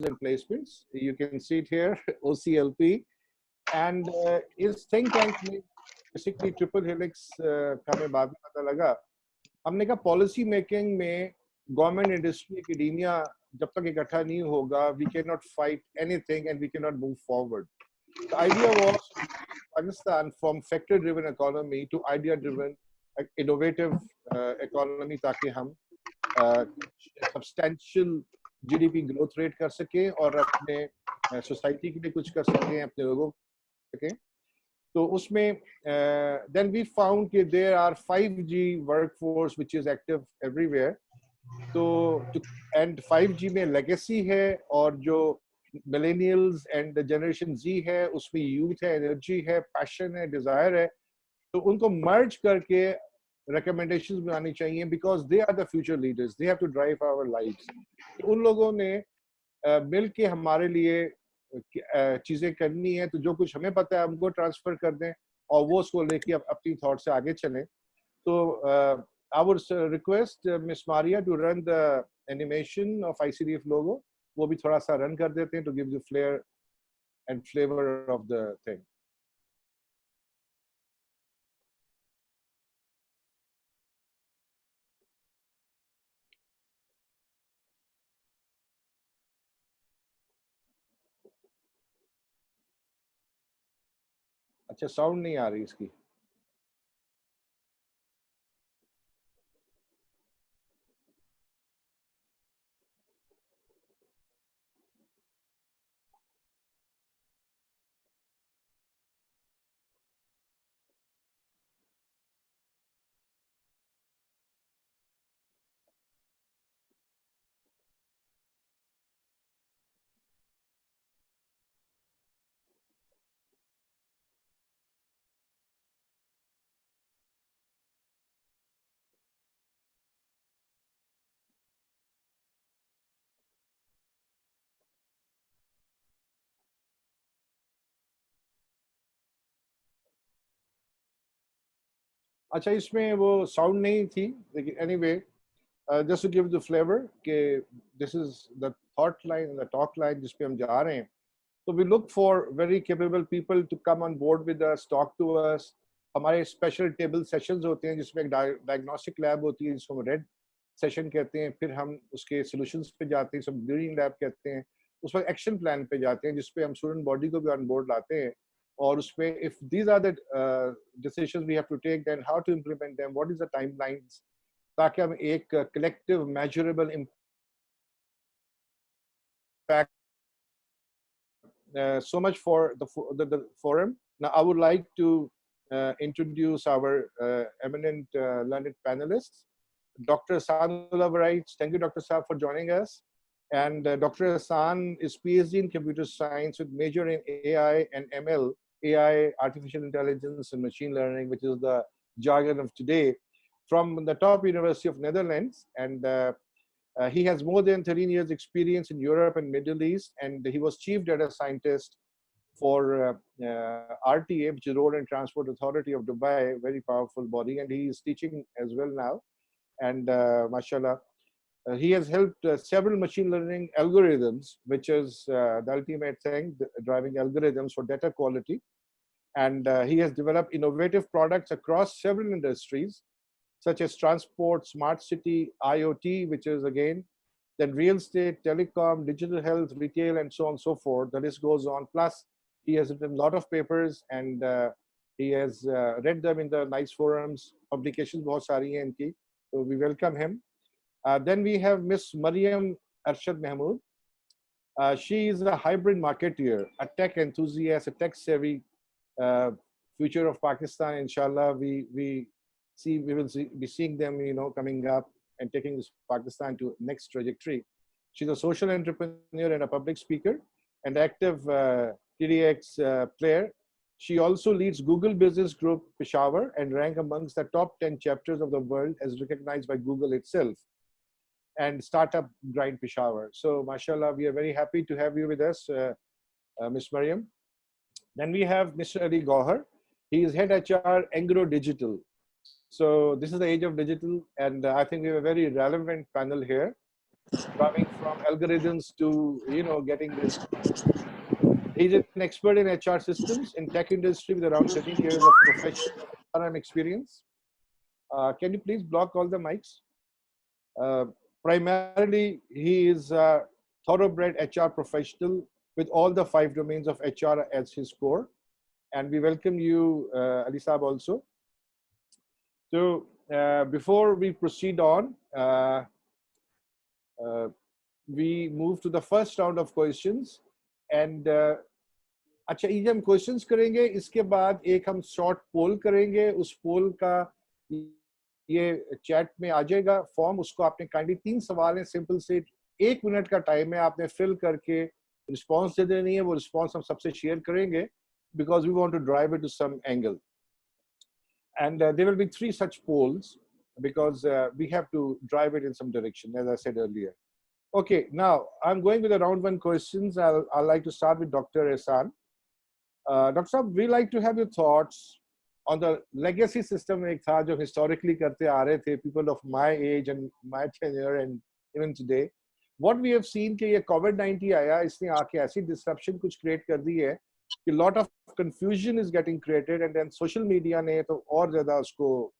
and placements. You can see it here, OCLP. And इस think tank में basically triple helix का हमें बाद में पता लगा. हमने कहा policy making में government, industry, academia जब तक इकट्ठा नहीं होगा, we cannot fight anything and we cannot move forward. The idea was Pakistan from factor-driven economy to idea-driven, innovative economy, ताकि हम substantial GDP growth rate कर सकें और अपने society के लिए कुछ कर सकें, अपने लोगों के. तो उसमें then we found that there are 5G workforce which is active everywhere. तो and 5G में legacy है और जो millennials and the generation Z है, उसमें youth है, energy है, passion है, desire है, तो उनको merge करके recommendations में आनी चाहिए because they are the future leaders. They have to drive our lives. तो उन लोगों ने मिल के हमारे लिए चीजें करनी है, तो जो कुछ हमें पता है हमको ट्रांसफर कर दें और वो उसको लेके अपनी थॉट से आगे चलें. तो I would request Miss Maria to run the animation of ICDF logo. वो भी थोड़ा सा रन कर देते हैं to give the flair and flavor of the thing. अच्छा साउंड नहीं आ रही इसकी. अच्छा इसमें वो साउंड नहीं थी, लेकिन anyway, just to give the flavor कि this is the thought line and the talk line जिस पे हम जा रहे हैं. So we look for very capable people to come on board with us, talk to us. हमारे special table sessions होते हैं जिसमें एक diagnostic lab होती है जिसको हम red session कहते हैं. फिर हम उसके solutions पे जाते हैं, सब green lab कहते हैं. उस पर action plan पे जाते हैं जिसपे हम student body को भी on board लाते हैं. और उसमें if these are the decisions we have to take, then how to implement them, what is the timelines, ताकि हम एक collective measurable impact. So much for the forum. Now I would like to introduce our eminent learned panelists. Dr. Hassan Wright. Thank you, Dr. Saab, for joining us. And Dr. Hassan is PhD in computer science with major in AI and ML, AI, artificial intelligence and machine learning, which is the jargon of today, from the top University of Netherlands. And he has more than 13 years experience in Europe and Middle East, and he was chief data scientist for RTA, which is Road and Transport Authority of Dubai, very powerful body, and he is teaching as well now. And mashallah, he has helped several machine learning algorithms, which is the ultimate thing, driving algorithms for data quality. And he has developed innovative products across several industries, such as transport, smart city, IoT, which is again, then real estate, telecom, digital health, retail, and so on and so forth. The list goes on. Plus, he has written a lot of papers, and he has read them in the nice forums, publications bahut sari hain inki. So we welcome him. Then we have Miss Mariam Arshad Mahmood. She is a hybrid marketeer, a tech enthusiast, a tech-savvy future of Pakistan. Inshallah, we will be seeing them, coming up and taking this Pakistan to next trajectory. She's a social entrepreneur and a public speaker and active TDX player. She also leads Google Business Group Peshawar and rank amongst the top 10 chapters of the world as recognized by Google itself, and Startup Grind Peshawar. So, mashallah, we are very happy to have you with us, Ms. Mariam. Then we have Mr. Ali Gohar. He is head HR Angro Digital. So this is the age of digital, and I think we have a very relevant panel here. driving from algorithms to, getting this. He's an expert in HR systems in tech industry with around 13 years of professional and experience. Can you please block all the mics? Uh, Primarily, he is a thoroughbred HR professional with all the 5 domains of HR as his core. And we welcome you, Ali Saab, also. So before we proceed on, we move to the first round of questions. And अच्छा, ये हम questions करेंगे, इसके बाद एक हम short पोल करेंगे. उस पोल का ये चैट में आ जाएगा फॉर्म. उसको आपने काइंडली 3 सवाल हैं, सिंपल से 1 मिनट का टाइम है, आपने फिल करके रिस्पांस दे देनी है. वो रिस्पांस हम सबसे शेयर करेंगे because we want to drive it to some angle. And there will be 3 such polls because we have to drive it in some direction, as I said earlier. Okay, now I'm going with the round 1 questions. I'd like to start with Dr. Ehsan. Dr. Saab, we like to have your thoughts on the legacy system एक था जो historically करते आ रहे थे, people of my age and my tenure and even today. What we have seen कि ये COVID-19 आया, इसने आके ऐसी disruption कुछ create कर दी है कि lot of confusion is getting created, and then social media ने तो और ज़्यादा उसको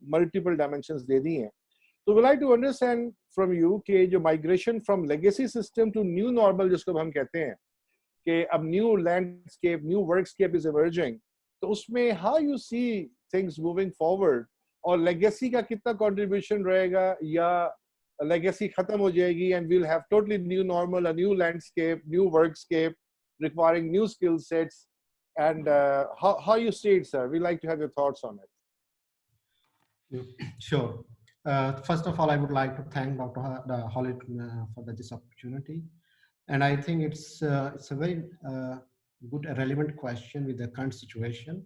multiple dimensions दे दी हैं. So we like to understand from you कि जो migration from legacy system to new normal जिसको हम कहते हैं कि अब new landscape, new workscape is emerging. तो उसमें how you see things moving forward, और legacy का कितना contribution रहेगा या legacy खत्म हो जाएगी and we'll have totally new normal, a new landscape, new workscape requiring new skill sets, and how you see it, sir? We like to have your thoughts on it. Sure. First of all, I would like to thank Dr. Holly for this opportunity. And I think it's a very good, relevant question with the current situation.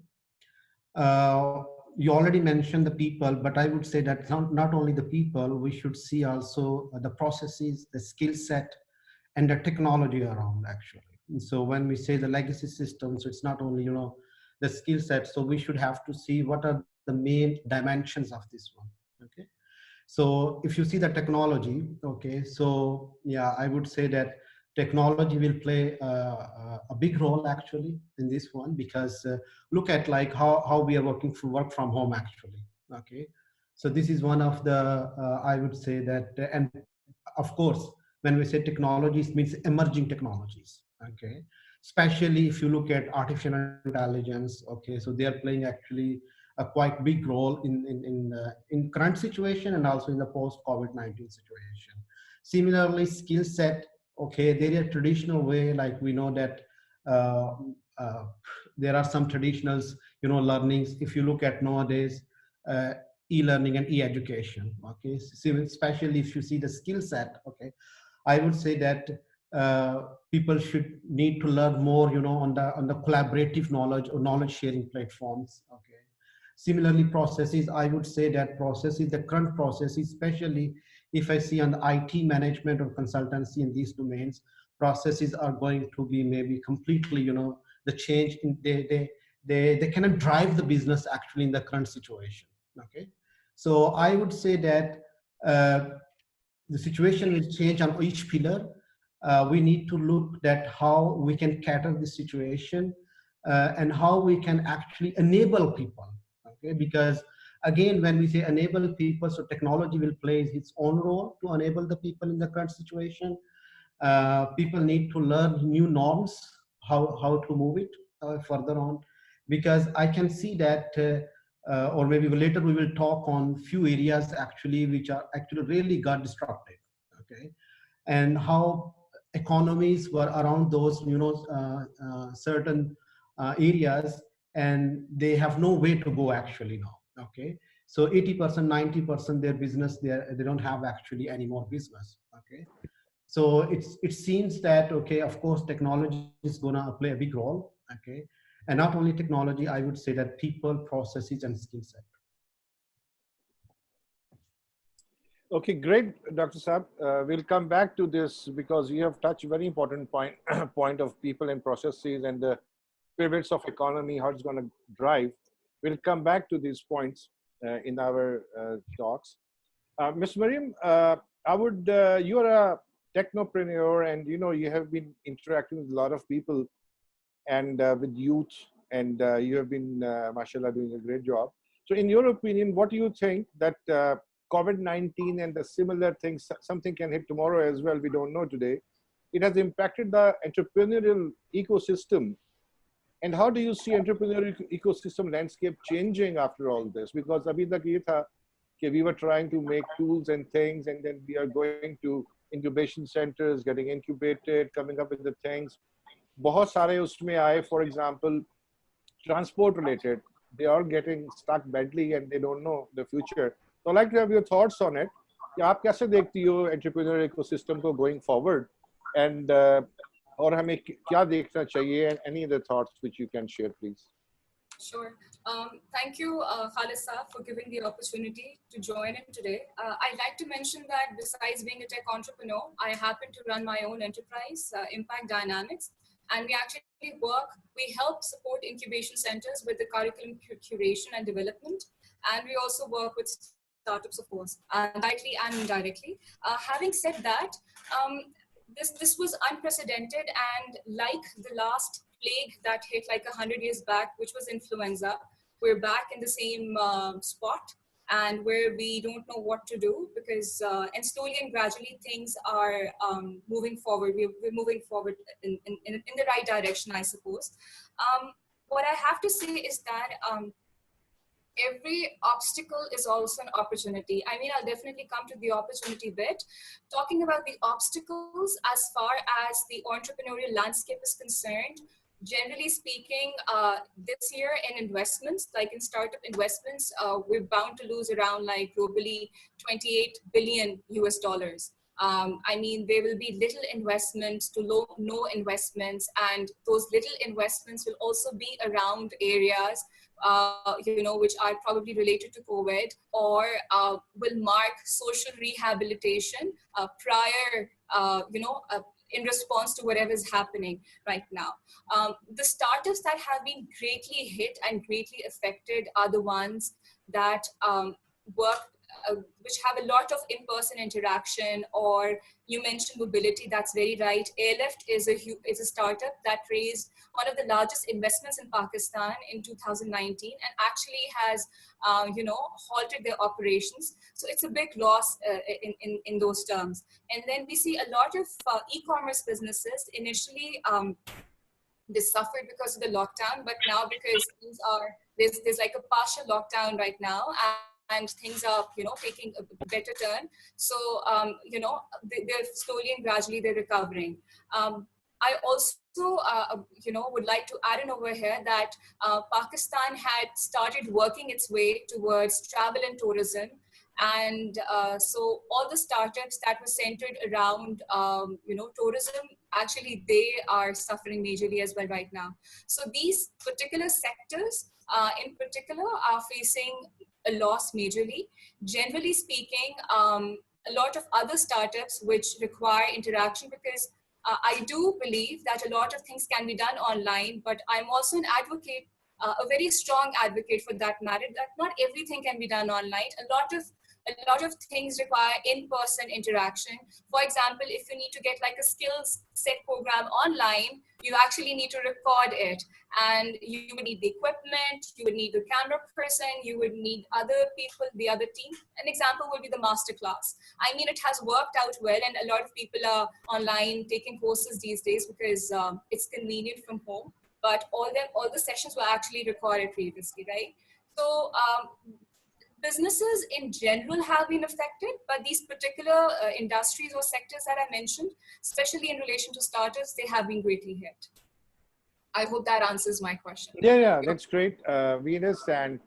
You already mentioned the people, but I would say that not only the people, we should see also the processes, the skill set, and the technology around, actually. And so when we say the legacy systems, it's not only, the skill set. So we should have to see what are the main dimensions of this one. Okay. So if you see the technology, okay, so yeah, I would say that technology will play a big role actually in this one, because look at like how we are work from home actually. Okay, so this is one of the I would say that, and of course when we say technologies, means emerging technologies. Okay, especially if you look at artificial intelligence. Okay, so they are playing actually a quite big role in current situation and also in the post COVID-19 situation. Similarly, skill set. Okay, there is a traditional way, like we know that there are some traditionals, learnings. If you look at nowadays, e-learning and e-education. Okay, so especially if you see the skill set. Okay, I would say that people should need to learn more, on the collaborative knowledge or knowledge sharing platforms. Okay. Similarly, processes, I would say that processes, the current processes, especially if I see on the IT management or consultancy in these domains, processes are going to be maybe completely, the change in they cannot drive the business actually in the current situation. Okay, so I would say that the situation will change on each pillar. We need to look at how we can cater this situation and how we can actually enable people. Okay, because again, when we say enable people, so technology will play its own role to enable the people in the current situation. People need to learn new norms, how to move it further on, because I can see that, or maybe later we will talk on few areas actually which are actually really got disrupted. Okay, and how economies were around those, certain areas, and they have no way to go actually now. Okay, so 80%, 90% their business, they don't have actually any more business. Okay, so it seems that, okay, of course technology is gonna play a big role. Okay, and not only technology, I would say that people, processes, and skill set. Okay, great, Dr. Saab. We'll come back to this because you have touched a very important point of people and processes and the pivots of economy, how it's going to drive. We'll come back to these points in our talks. Ms. Mariam, I would, you're a technopreneur, and you have been interacting with a lot of people and with youth, and you have been, mashallah, doing a great job. So, in your opinion, what do you think that COVID-19 and the similar things, something can hit tomorrow as well? We don't know today. It has impacted the entrepreneurial ecosystem. And how do you see entrepreneurial ecosystem landscape changing after all this? Because abhi tak ye tha कि we were trying to make tools and things, and then we are going to incubation centers, getting incubated, coming up with the things. बहुत सारे उसमें आए, for example, transport related. They are getting stuck badly and they don't know the future. So I'd like to have your thoughts on it. कि आप कैसे देखती हो entrepreneurial ecosystem को going forward, and और हमें क्या देखना चाहिए, and any other thoughts which you can share, please. Sure. Thank you, Khalisa, for giving the opportunity to join in today. I'd like to mention that besides being a tech entrepreneur, I happen to run my own enterprise, Impact Dynamics, and we help support incubation centers with the curriculum curation and development, and we also work with startups, of course, directly and indirectly. Having said that, this was unprecedented, and like the last plague that hit like 100 years back, which was influenza, we're back in the same spot, and where we don't know what to do, because and slowly and gradually things are moving forward. We're moving forward in the right direction, I suppose. What I have to say is that every obstacle is also an opportunity. I mean, I'll definitely come to the opportunity bit. Talking about the obstacles as far as the entrepreneurial landscape is concerned, generally speaking, this year in investments, like in startup investments, we're bound to lose around like globally 28 billion US dollars. I mean, there will be little investments to no investments, and those little investments will also be around areas which are probably related to COVID, or will mark social rehabilitation prior, in response to whatever is happening right now. The startups that have been greatly hit and greatly affected are the ones that which have a lot of in-person interaction, or you mentioned mobility. That's very right. Airlift is a startup that raised one of the largest investments in Pakistan in 2019, and actually has halted their operations. So it's a big loss in those terms. And then we see a lot of e-commerce businesses. Initially, they suffered because of the lockdown, but now because there's like a partial lockdown right now, and things are taking a better turn. So they're slowly and gradually they're recovering. I also would like to add in over here that Pakistan had started working its way towards travel and tourism, and so all the startups that were centered around tourism, actually they are suffering majorly as well right now. So these particular sectors in particular are facing a loss majorly. Generally speaking, a lot of other startups which require interaction, because I do believe that a lot of things can be done online, but I'm also an advocate, a very strong advocate for that matter, that not everything can be done online. A lot of things require in-person interaction. For example, if you need to get like a skills set program online, you actually need to record it, and you would need the equipment, you would need the camera person, you would need other people, the other team. An example would be the masterclass. I mean, it has worked out well, and a lot of people are online taking courses these days because it's convenient from home. But all the sessions were actually recorded previously, right? So businesses in general have been affected, but these particular industries or sectors that I mentioned, especially in relation to startups, they have been greatly hit. I hope that answers my question. Yeah, that's great. We understand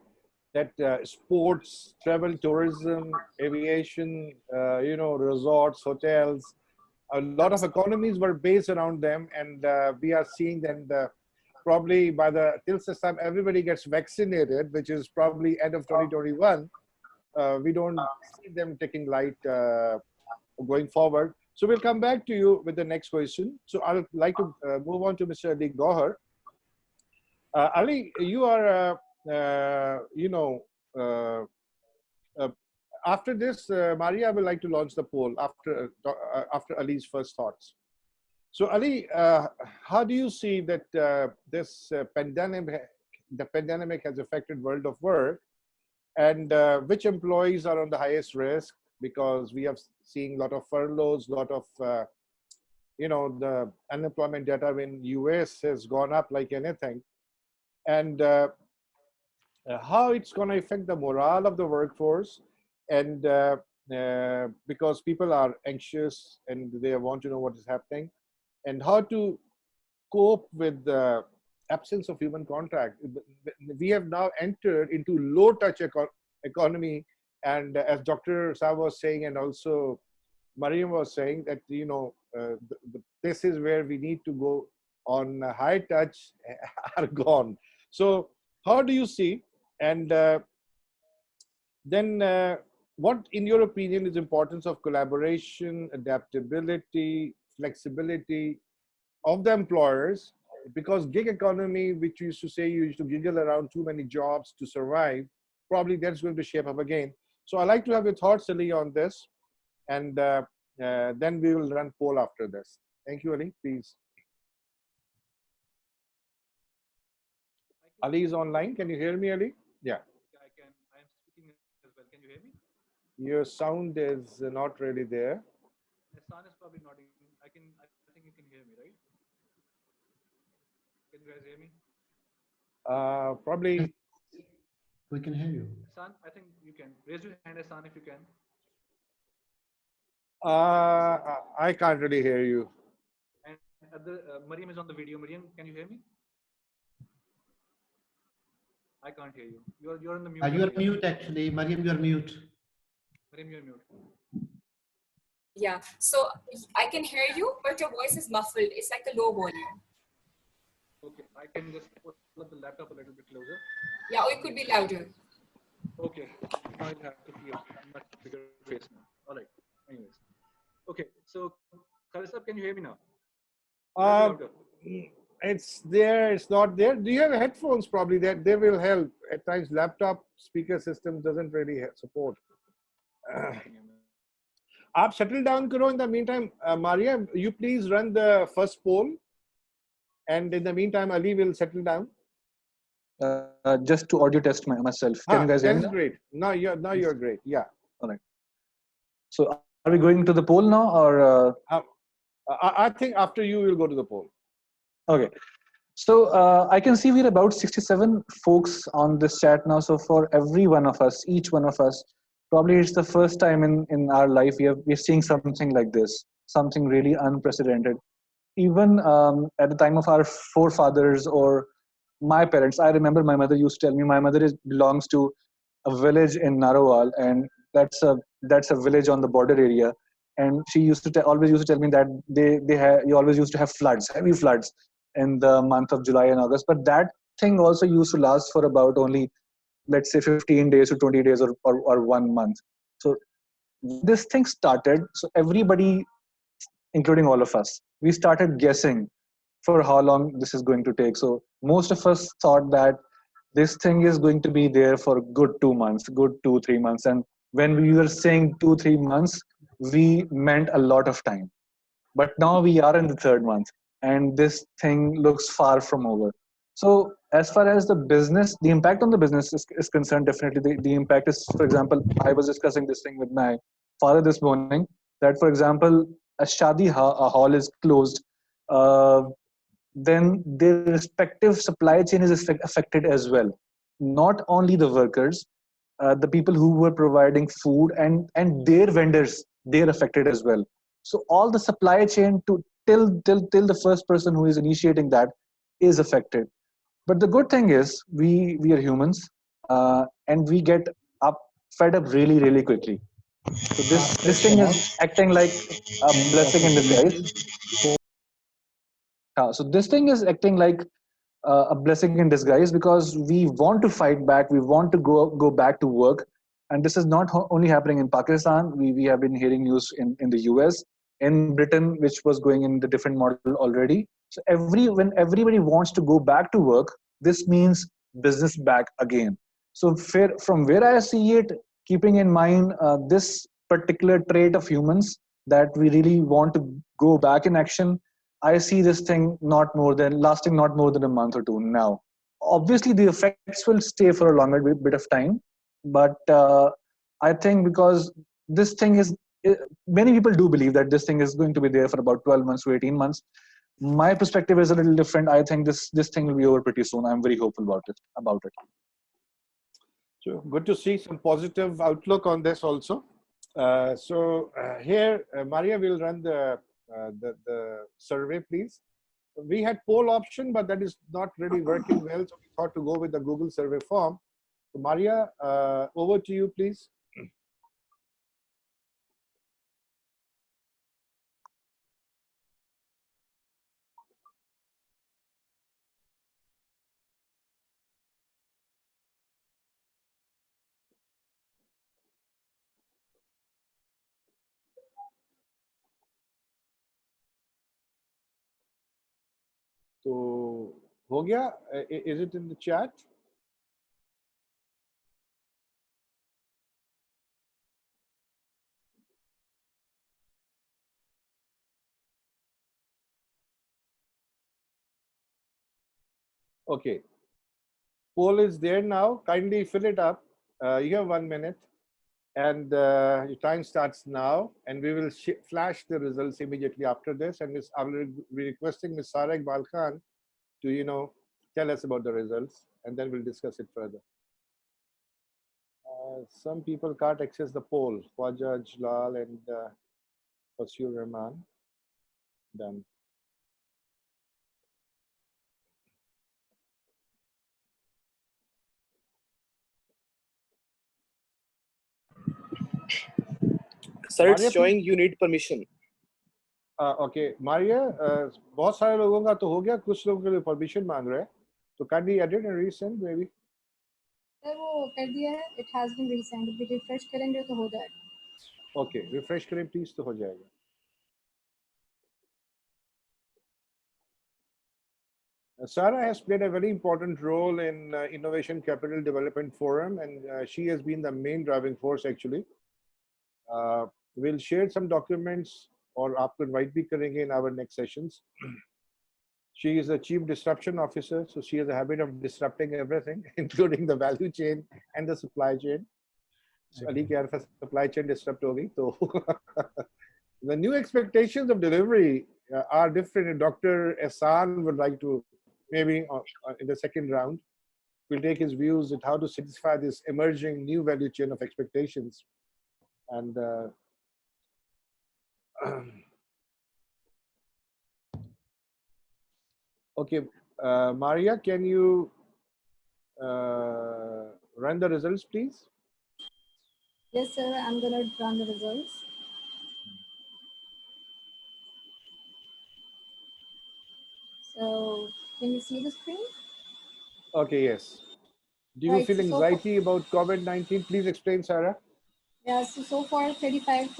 that sports, travel, tourism, aviation, resorts, hotels, a lot of economies were based around them, and we are seeing that probably till such time everybody gets vaccinated, which is probably end of 2021, we don't see them taking light going forward. So we'll come back to you with the next question. So I'd like to move on to Mr. Ali Gohar. Ali, you are, after this, Maria, I would like to launch the poll after Ali's first thoughts. So Ali, how do you see that this the pandemic has affected world of work, and which employees are on the highest risk? Because we have seen a lot of furloughs, a lot of the unemployment data in US has gone up like anything, and how it's going to affect the morale of the workforce, and because people are anxious and they want to know what is happening, and how to cope with the absence of human contact. We have now entered into low touch economy, and as Dr. Saab was saying, and also Mariam was saying, that this is where we need to go on high touch are gone. So how do you see, and then what in your opinion is importance of collaboration, adaptability, flexibility of the employers? Because gig economy, which you used to say you used to giggle around too many jobs to survive, probably that's going to shape up again. So I'd like to have your thoughts, Ali, on this, and then we will run poll after this. Thank you, Ali, please. Ali is online. Can you hear me, Ali? Yeah. I can. I am speaking as well. Can you hear me? Your sound is not really there. Hassan is probably nodding. I think you can hear me, right? Can you guys hear me? Probably. We can hear you. Hassan, I think you can. Raise your hand, Hassan, if you can. I can't really hear you. And Mariam is on the video. Mariam, can you hear me? I can't hear you. You're on the mute. You are mute actually. Mariam, you are mute. Mariam, you're mute. Yeah, so I can hear you, but your voice is muffled. It's like a low volume. Okay, I can just put the laptop a little bit closer. Yeah, or it could be louder. Okay, I'll have to see a much bigger face now. All right. Anyways, okay. So, Khalid sir, can you hear me now? It's there. It's not there. Do you have headphones? Probably that they will help. At times, laptop speaker system doesn't really support. आप settle down करो. In the meantime, Maria, you please run the first poll, and in the meantime, Ali will settle down. Just to audio test myself. Can you guys hear me? That's great. Now you're great. Yeah. All right. So are we going to the poll now, or? I think after you will go to the poll. Okay. So I can see we're about 67 folks on this chat now. So for every one of us, each one of us, probably it's the first time in our life we're seeing something like this, something really unprecedented. Even at the time of our forefathers or my parents, I remember my mother used to tell me, my mother belongs to a village in Narowal, and that's a village on the border area. And she used to always used to tell me that you always used to have floods, heavy floods in the month of July and August. But that thing also used to last for about only, let's say, 15 days to 20 days or 1 month. So this thing started, so everybody, including all of us, we started guessing for how long this is going to take. So most of us thought that this thing is going to be there for good 2 months, good 2-3 months. And when we were saying 2-3 months, we meant a lot of time. But now we are in the 3rd month, and this thing looks far from over. So as far as the business, the impact on the business is concerned, definitely the impact is, for example, I was discussing this thing with my father this morning, that, for example, a shadi hall is closed, then their respective supply chain is affected as well. Not only the workers, the people who were providing food and their vendors, they're affected as well. So all the supply chain till the first person who is initiating that is affected. But the good thing is we are humans, and we get fed up really, really quickly. So this thing is acting like a blessing in disguise. So this thing is acting like a blessing in disguise, because we want to fight back, we want to go back to work. And this is not only happening in Pakistan. We have been hearing news in the US, in Britain, which was going in the different model already. So when everybody wants to go back to work, this means business back again. So from where I see it, keeping in mind this particular trait of humans that we really want to go back in action, I see this thing lasting not more than a month or two now. Obviously, the effects will stay for a longer bit of time, but I think because this thing is, many people do believe that this thing is going to be there for about 12 months to 18 months. My perspective is a little different. I think this thing will be over pretty soon. I'm very hopeful about it. So good to see some positive outlook on this also. Here, Maria will run the survey, please. We had poll option, but that is not really working well, so we thought to go with the Google survey form. So Maria, over to you, please. So, हो गया? Is it in the chat? Okay. Poll is there now. Kindly fill it up. You have 1 minute. And your time starts now. And we will flash the results immediately after this. And I will be requesting Ms. Sarah Iqbal Khan to, tell us about the results. And then we'll discuss it further. Some people can't access the poll. Khwaja Jalal and Wasur Rahman. Done. Sir, it's showing you need permission. Okay, Maria, बहुत सारे लोगों का तो हो गया, कुछ लोगों के लिए permission मांग रहे हैं, तो kindly edit and resend maybe. Sir वो कर दिया है, it has been resent. अभी refresh करेंगे तो हो जाएगा. Okay, refresh करें please तो हो जाएगा. Sarah has played a very important role in Innovation Capital Development Forum, and she has been the main driving force actually. We'll share some documents और आपको invite भी करेंगे in our next sessions. She is a chief disruption officer, so she has a habit of disrupting everything, including the value chain and the supply chain. So Ali के यार supply chain disrupt होगी, तो the new expectations of delivery are different. And Dr. Ehsan would like to maybe in the second round, we'll take his views at how to satisfy this emerging new value chain of expectations. And okay, Maria, can you run the results, please? Yes, sir. I'm gonna run the results. So, can you see the screen? Okay, yes. Do you feel anxiety about COVID-19? Please explain, Sarah. Yeah, so far 35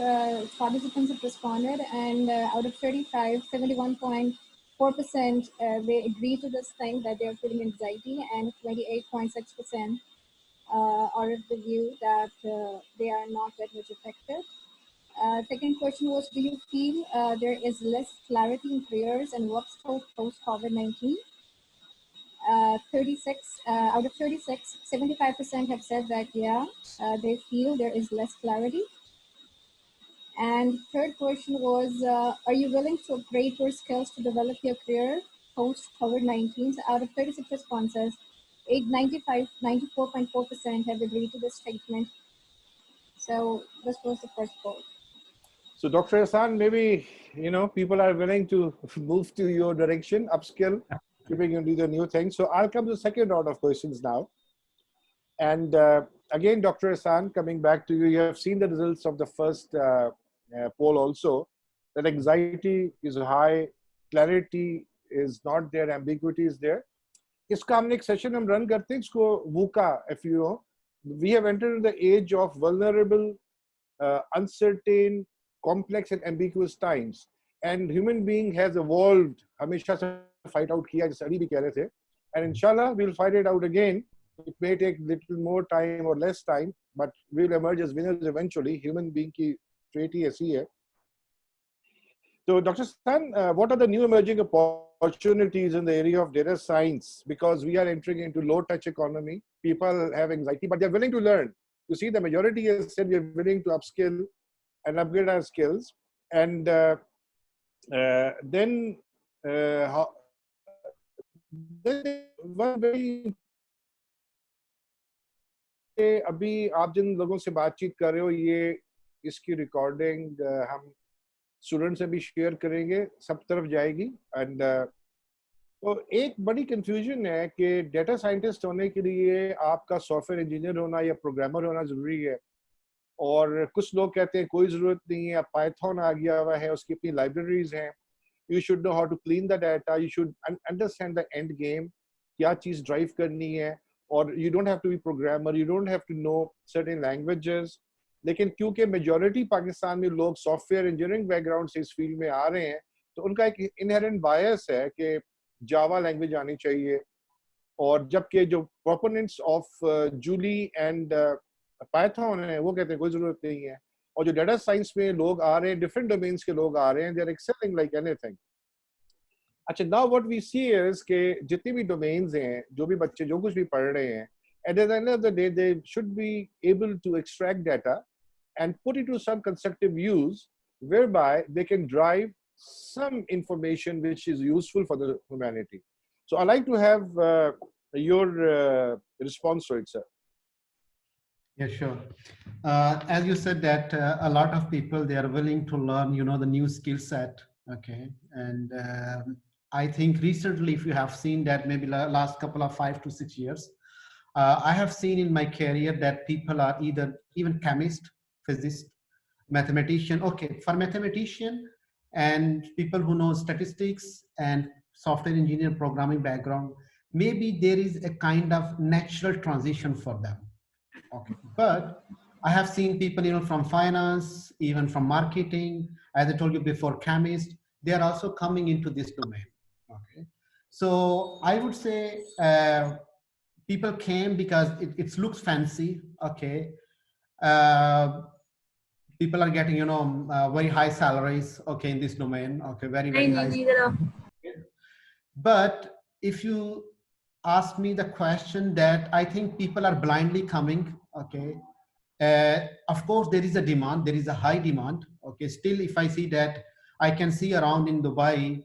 participants have responded, and out of 35, 71.4% they agree to this thing that they're feeling anxiety, and 28.6% are of the view that they are not that much affected. Second question was, do you feel there is less clarity in careers and work scope post-COVID-19? 36 out of 36, 75% have said that, yeah, they feel there is less clarity. And third question was, are you willing to upgrade your skills to develop your career post-COVID-19? So out of 36 responses, 94.4% have agreed to this statement. So this was the first poll. So Dr. Ehsan, maybe, people are willing to move to your direction, upskill, keeping you do the new things. So I'll come to the second round of questions now. And again, Dr. Ehsan, coming back to you, you have seen the results of the first poll also, that anxiety is high, clarity is not there, ambiguity is there. इसका हमने एक session हम run करते हैं, इसको VUCA, if you know. We have entered the age of vulnerable, uncertain, complex and ambiguous times, and human being has evolved हमेशा से fight out किया, जैसे अली भी कह रहे थे, and inshallah we'll fight it out again It may take little more time or less time, but we'll emerge as winners eventually. Human being की trait ही ऐसी है. So, Dr. San, what are the new emerging opportunities in the area of data science? Because we are entering into low-touch economy. People have anxiety, but they're willing to learn. You see, the majority has said we're willing to upskill and upgrade our skills. And then one very अभी आप जिन लोगों से बातचीत कर रहे हो ये इसकी रिकॉर्डिंग हम स्टूडेंट से भी शेयर करेंगे, सब तरफ जाएगी. एंड तो एक बड़ी कंफ्यूजन है कि डेटा साइंटिस्ट होने के लिए आपका सॉफ्टवेयर इंजीनियर होना या प्रोग्रामर होना जरूरी है, और कुछ लोग कहते हैं कोई जरूरत नहीं है, अब पाइथन आ गया हुआ है, उसकी अपनी लाइब्रेरीज हैं. You should know how to clean the data, you should understand the end game, क्या चीज ड्राइव करनी है, और you don't have to be programmer, you don't have to know certain languages. लेकिन क्योंकि मेजॉरिटी पाकिस्तान में लोग सॉफ्टवेयर इंजीनियरिंग बैकग्राउंड से इस फील्ड में आ रहे हैं, तो उनका एक इनहेरेंट बायस है कि जावा लैंग्वेज आनी चाहिए. और जबकि जो proponents of Julia and Python है वो कहते हैं कोई जरूरत नहीं है. और जो डाटा साइंस में लोग आ रहे हैं, डिफरेंट डोमेन्स के लोग आ रहे हैं, they are excelling like anything. अच्छा, now what we see is कि जितनी भी डोमेन्स हैं, जो भी बच्चे जो कुछ भी पढ़ रहे हैं, at the end of the day they should be able to extract data and put it to some constructive use whereby they can drive some information which is useful for the humanity. So I'd like to have your response to it, sir. Yeah, sure. As you said that a lot of people, they are willing to learn, you know, the new skill set. Okay. And I think recently, if you have seen that maybe last couple of 5 to 6 years, I have seen in my career that people are either even chemist, physicist, mathematician. Okay, for mathematician and people who know statistics and software engineer programming background, maybe there is a kind of natural transition for them. Okay, but I have seen people, you know, from finance, even from marketing, as I told you before, chemists, they are also coming into this domain. Okay, so I would say people came because it looks fancy. Okay, people are getting, you know, very high salaries. Okay, in this domain. Okay, very high. But if you ask me the question, that I think people are blindly coming. Okay, of course there is a demand, there is a high demand. Okay, still if I see that, I can see around in Dubai,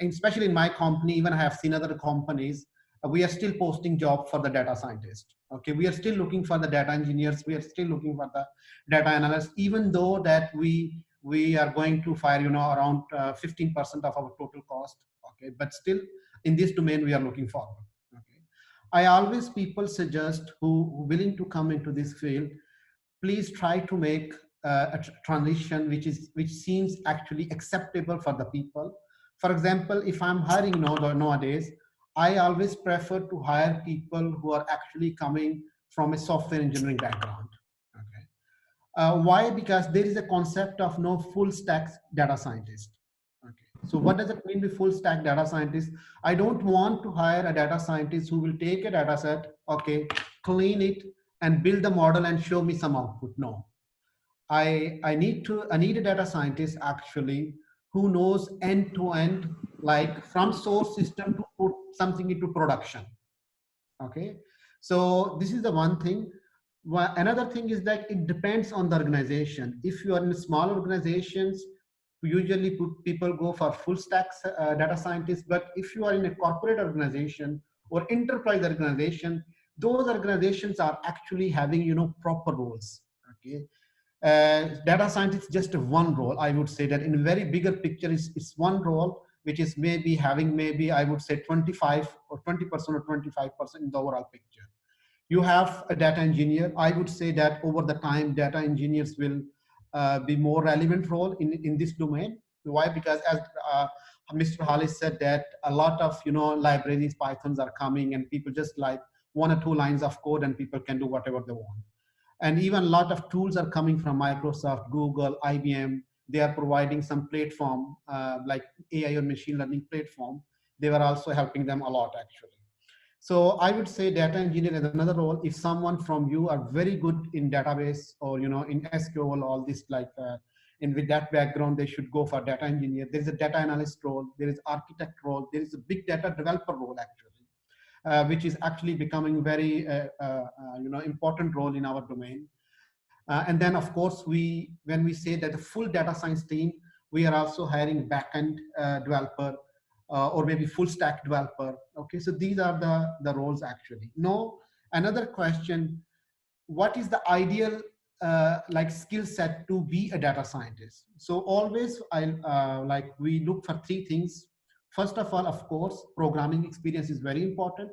especially in my company, even I have seen other companies, we are still posting job for the data scientist. Okay, we are still looking for the data engineers, we are still looking for the data analysts, even though that we are going to fire, you know, around 15% of our total cost. Okay, but still in this domain we are looking forward. Okay, I always people suggest who willing to come into this field, please try to make a transition which seems actually acceptable for the people. For example, if I'm hiring nowadays, I always prefer to hire people who are actually coming from a software engineering background. Okay. Why? Because there is a concept of no full stack data scientist. Okay. So what does it mean by full stack data scientist? I don't want to hire a data scientist who will take a data set, okay, clean it and build the model and show me some output. No. I need a data scientist actually who knows end to end, like from source system to put something into production. Okay, so this is the one thing. Another thing is that it depends on the organization. If you are in small organizations, usually people go for full stack data scientists. But if you are in a corporate organization or enterprise organization, those organizations are actually having, you know, proper roles. Okay, data scientist is just one role. I would say that in a very bigger picture is one role, which is maybe having maybe I would say 25 or 20% or 25% in the overall picture. You have a data engineer. I would say that over the time, data engineers will be more relevant role in this domain. Why? Because as Mr. Hollis said that a lot of, you know, libraries, Pythons are coming, and people just like 1 or 2 lines of code and people can do whatever they want. And even a lot of tools are coming from Microsoft, Google, IBM. They are providing some platform like AI or machine learning platform. They were also helping them a lot actually. So I would say data engineer is another role. If someone from you are very good in database or in SQL, all this and with that background, they should go for data engineer. There is a data analyst role. There is architect role. There is a big data developer role actually, which is actually becoming very important role in our domain. And then of course when we say that the full data science team, we are also hiring backend developer or maybe full stack developer. Okay, so these are the roles actually. Now another question, what is the ideal skill set to be a data scientist? So always we look for three things. First of all, of course, programming experience is very important.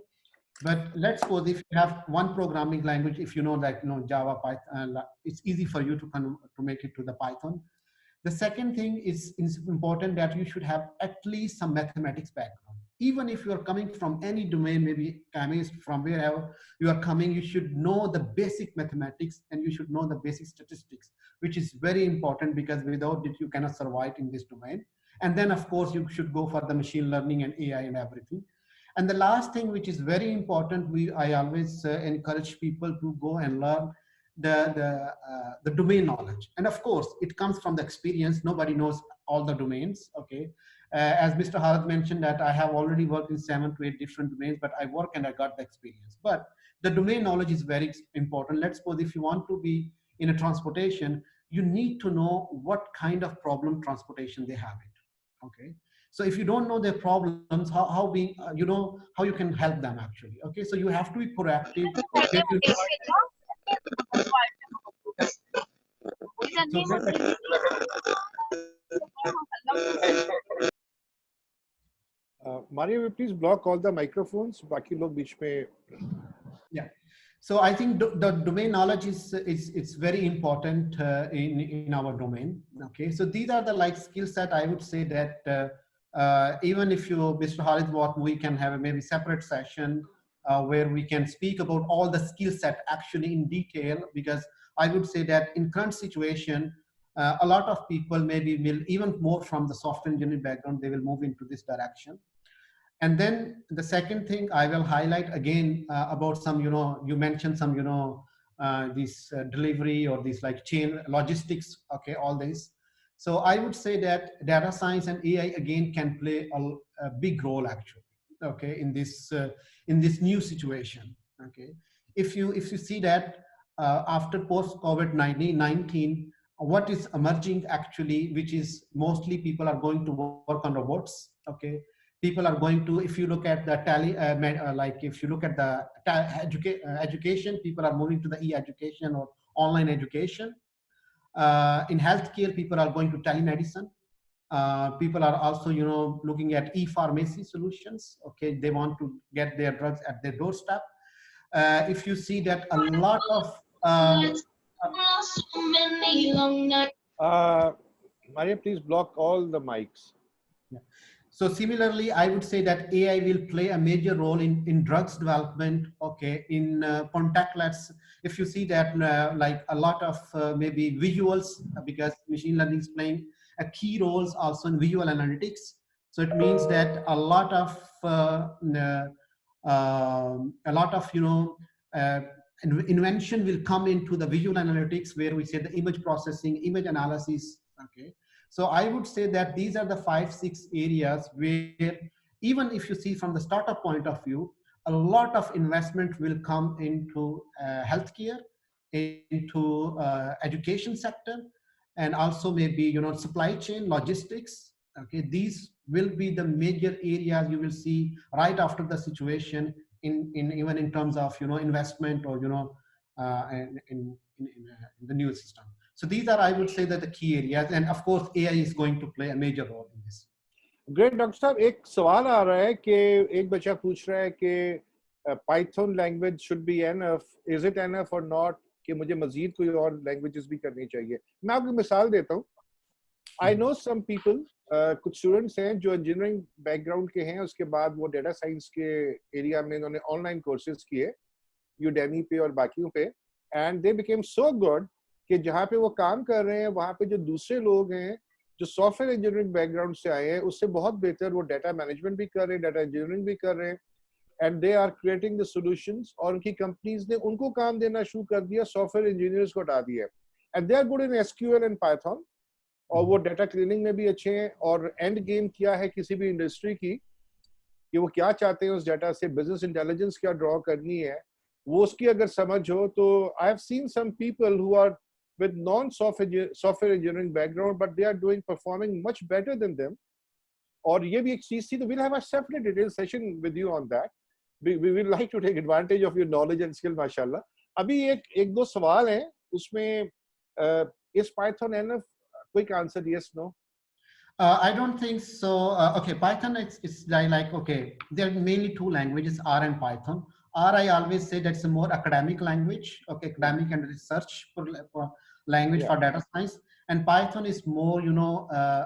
But let's suppose if you have one programming language, if Java, Python, it's easy for you to make it to the Python. The second thing is important that you should have at least some mathematics background. Even if you are coming from any domain, maybe chemist, from wherever you are coming, you should know the basic mathematics and you should know the basic statistics, which is very important because without it, you cannot survive in this domain. And then of course, you should go for the machine learning and AI and everything. And the last thing, which is very important, I always encourage people to go and learn the domain knowledge. And of course, it comes from the experience. Nobody knows all the domains, okay? As Mr. Haddad mentioned that I have already worked in 7 to 8 different domains, but I work and I got the experience. But the domain knowledge is very important. Let's suppose if you want to be in a transportation, you need to know what kind of problem transportation they have it, okay? So if you don't know their problems, how you can help them actually, okay? So you have to be proactive. Mario, please block all the microphones. बाकी लोग बीच में. Yeah. So I think the domain knowledge is very important in our domain. Okay. So these are the skill set. I would say that even if Mr. Haddad, we can have a maybe separate session where we can speak about all the skill set actually in detail, because I would say that in current situation, a lot of people maybe will, even more from the software engineering background, they will move into this direction. And then the second thing I will highlight again about some, you mentioned some, this delivery or this chain logistics, okay, all this. So I would say that data science and AI again can play a big role actually, okay, in this new situation, okay. If you see that after post COVID-19, what is emerging actually, which is mostly people are going to work on robots, okay. People are going to, if you look at the if you look at the education, people are moving to the e-education or online education. In healthcare, people are going to telemedicine. People are also, looking at e-pharmacy solutions. Okay, they want to get their drugs at their doorstep. If you see that a lot of Maria, please block all the mics. Yeah. So similarly, I would say that AI will play a major role in drugs development, okay, in contactless. If you see that a lot of maybe visuals, because machine learning is playing a key roles also in visual analytics. So it means that a lot of invention will come into the visual analytics, where we say the image processing, image analysis, okay. So I would say that these are the 5-6 areas where, even if you see from the startup point of view, a lot of investment will come into healthcare, into education sector, and also maybe supply chain, logistics. Okay, these will be the major areas you will see right after the situation in even in terms of investment or in the new system. So these are, I would say, that the key areas, and of course AI is going to play a major role in this. Great, Dr. साहब, एक सवाल आ रहा है कि एक बच्चा पूछ रहा है कि Python language should be enough, is it enough or not, कि मुझे मजीद कोई और languages भी करनी चाहिए. मैं आपको मिसाल देता हूँ. I know some people, कुछ students हैं जो engineering background के हैं, उसके बाद वो data science के area में उन्होंने online courses किए, Udemy पे और बाकियों पे, and they became so good कि जहाँ पे वो काम कर रहे हैं, वहाँ पे जो दूसरे लोग हैं जो सॉफ्टवेयर इंजीनियरिंग बैकग्राउंड से आए हैं, उससे बहुत बेहतर वो डाटा मैनेजमेंट भी कर रहे हैं, डाटा इंजीनियरिंग भी कर रहे हैं. and they are creating the solutions, और उनकी companies ने उनको काम देना शुरू कर दिया, software engineers को हटा दिया, and they are good in SQL and Python, और वो data cleaning में भी अच्छे हैं, और end game क्या है किसी भी industry की कि वो क्या चाहते हैं उस data से, business intelligence क्या draw करनी है, वो उसकी अगर समझ हो तो I have seen some people who are with non-software engineering background, but they are performing much better than them. और ये भी एक चीज थी, तो we'll have a separate detailed session with you on that. We will like to take advantage of your knowledge and skill, माशाल्लाह. अभी एक दो सवाल हैं, उसमें is Python enough? Quick answer, yes, no? I don't think so. Okay, Python it's like, okay, there are mainly two languages, R and Python. R, I always say that's a more academic language, okay, academic and research for language for data science. And Python is more,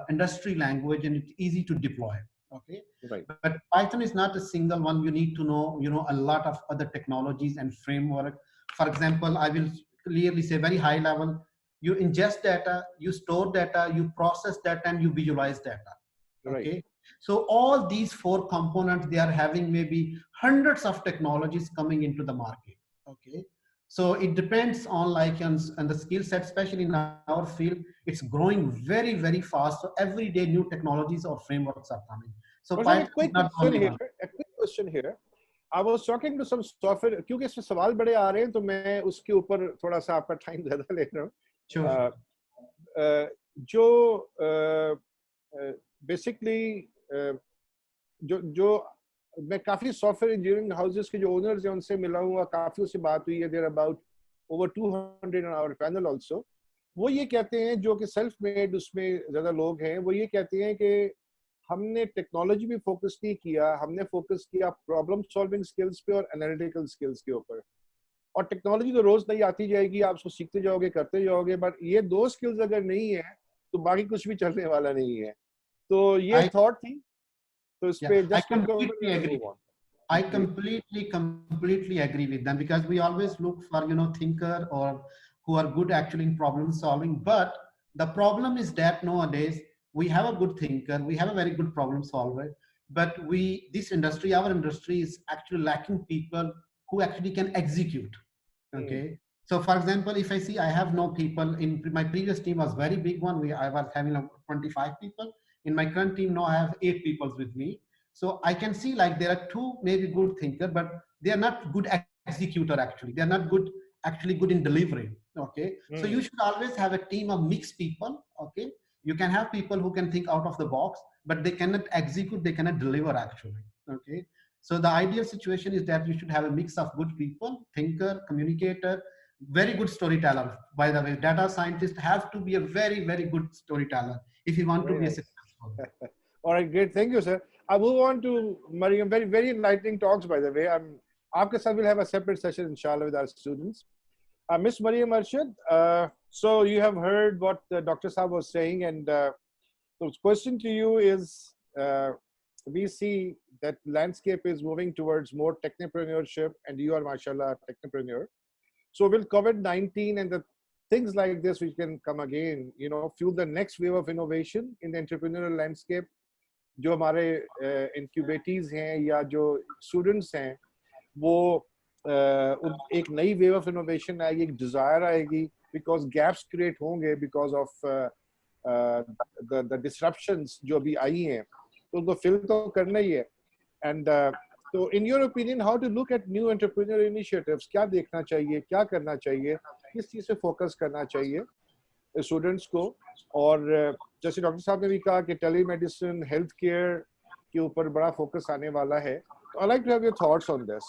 industry language, and it's easy to deploy. Okay, right. But Python is not a single one. You need to know, a lot of other technologies and framework. For example, I will clearly say very high level. You ingest data, you store data, you process data, and you visualize data. Okay. Right. So all these four components, they are having maybe hundreds of technologies coming into the market. Okay. So it depends on on the skill set, especially in our field, it's growing very, very fast. So every day new technologies or frameworks are coming. So a quick question here. I was talking to some software, क्योंकि इसमें सवाल बड़े आ रहे हैं, तो मैं उसके ऊपर थोड़ा सा आपका टाइम ज़्यादा ले रहा हूँ. जो बेसिकली जो मैं काफी सॉफ्टवेयर इंजीनियरिंग हाउसेस के जो ओनर्स हैं उनसे मिला हूँ, काफी उससे बात हुई है. There about over 200 on our panel also. वो ये कहते हैं, जो कि सेल्फ मेड उसमें ज्यादा लोग हैं, वो ये कहते हैं कि हमने टेक्नोलॉजी भी फोकस नहीं किया, हमने फोकस किया प्रॉब्लम सॉल्विंग स्किल्स पे और एनालिटिकल स्किल्स के ऊपर. और टेक्नोलॉजी तो रोज नई आती जाएगी, आप उसको सीखते जाओगे, करते जाओगे, बट ये दो स्किल्स अगर नहीं है तो बाकी कुछ भी चलने वाला नहीं है. तो ये थॉट थी, तो इस पे just I completely agree with them, because we always look for thinker or who are good actually in problem solving. But the problem is that nowadays we have a good thinker, we have a very good problem solver, but our industry is actually lacking people who actually can execute. Okay. So for example, if I see, I have no people in my previous team was very big one. I was having 25 people. In my current team now I have 8 people with me. So I can see there are 2 maybe good thinker, but they are not good executor actually. They are not good in delivering. Okay. So you should always have a team of mixed people. Okay. You can have people who can think out of the box, but they cannot execute, they cannot deliver actually. Okay. So the ideal situation is that you should have a mix of good people, thinker, communicator, very good storyteller. By the way, data scientists have to be a very, very good storyteller if you want to be a successful. All right, great. Thank you, sir. I move on to Mariam. Very, very enlightening talks, by the way. Aapke saath will have a separate session, inshallah, with our students. Miss Mariam Arshad, so you have heard what Dr. Saab was saying, and the question to you is, we see that landscape is moving towards more technopreneurship, and you are, mashallah, a technopreneur. So will COVID-19 and the things like this, which can come again, fuel the next wave of innovation in the entrepreneurial landscape? जो हमारे incubatees हैं या जो students हैं, वो एक नई wave of innovation आएगी, एक desire आएगी, because gaps create होंगे because of the disruptions जो अभी आई हैं, तो उनको fill तो करना ही है. And so in your opinion, how to look at new entrepreneurial initiatives? क्या देखना चाहिए, क्या करना चाहिए, किस चीज़ से focus करना चाहिए स्टूडेंट्स को? और जैसे डॉक्टर साहब ने भी कहा कि टेलीमेडिसिन, हेल्थ केयर के ऊपर बड़ा फोकस आने वाला है. I'd like to have your thoughts on this.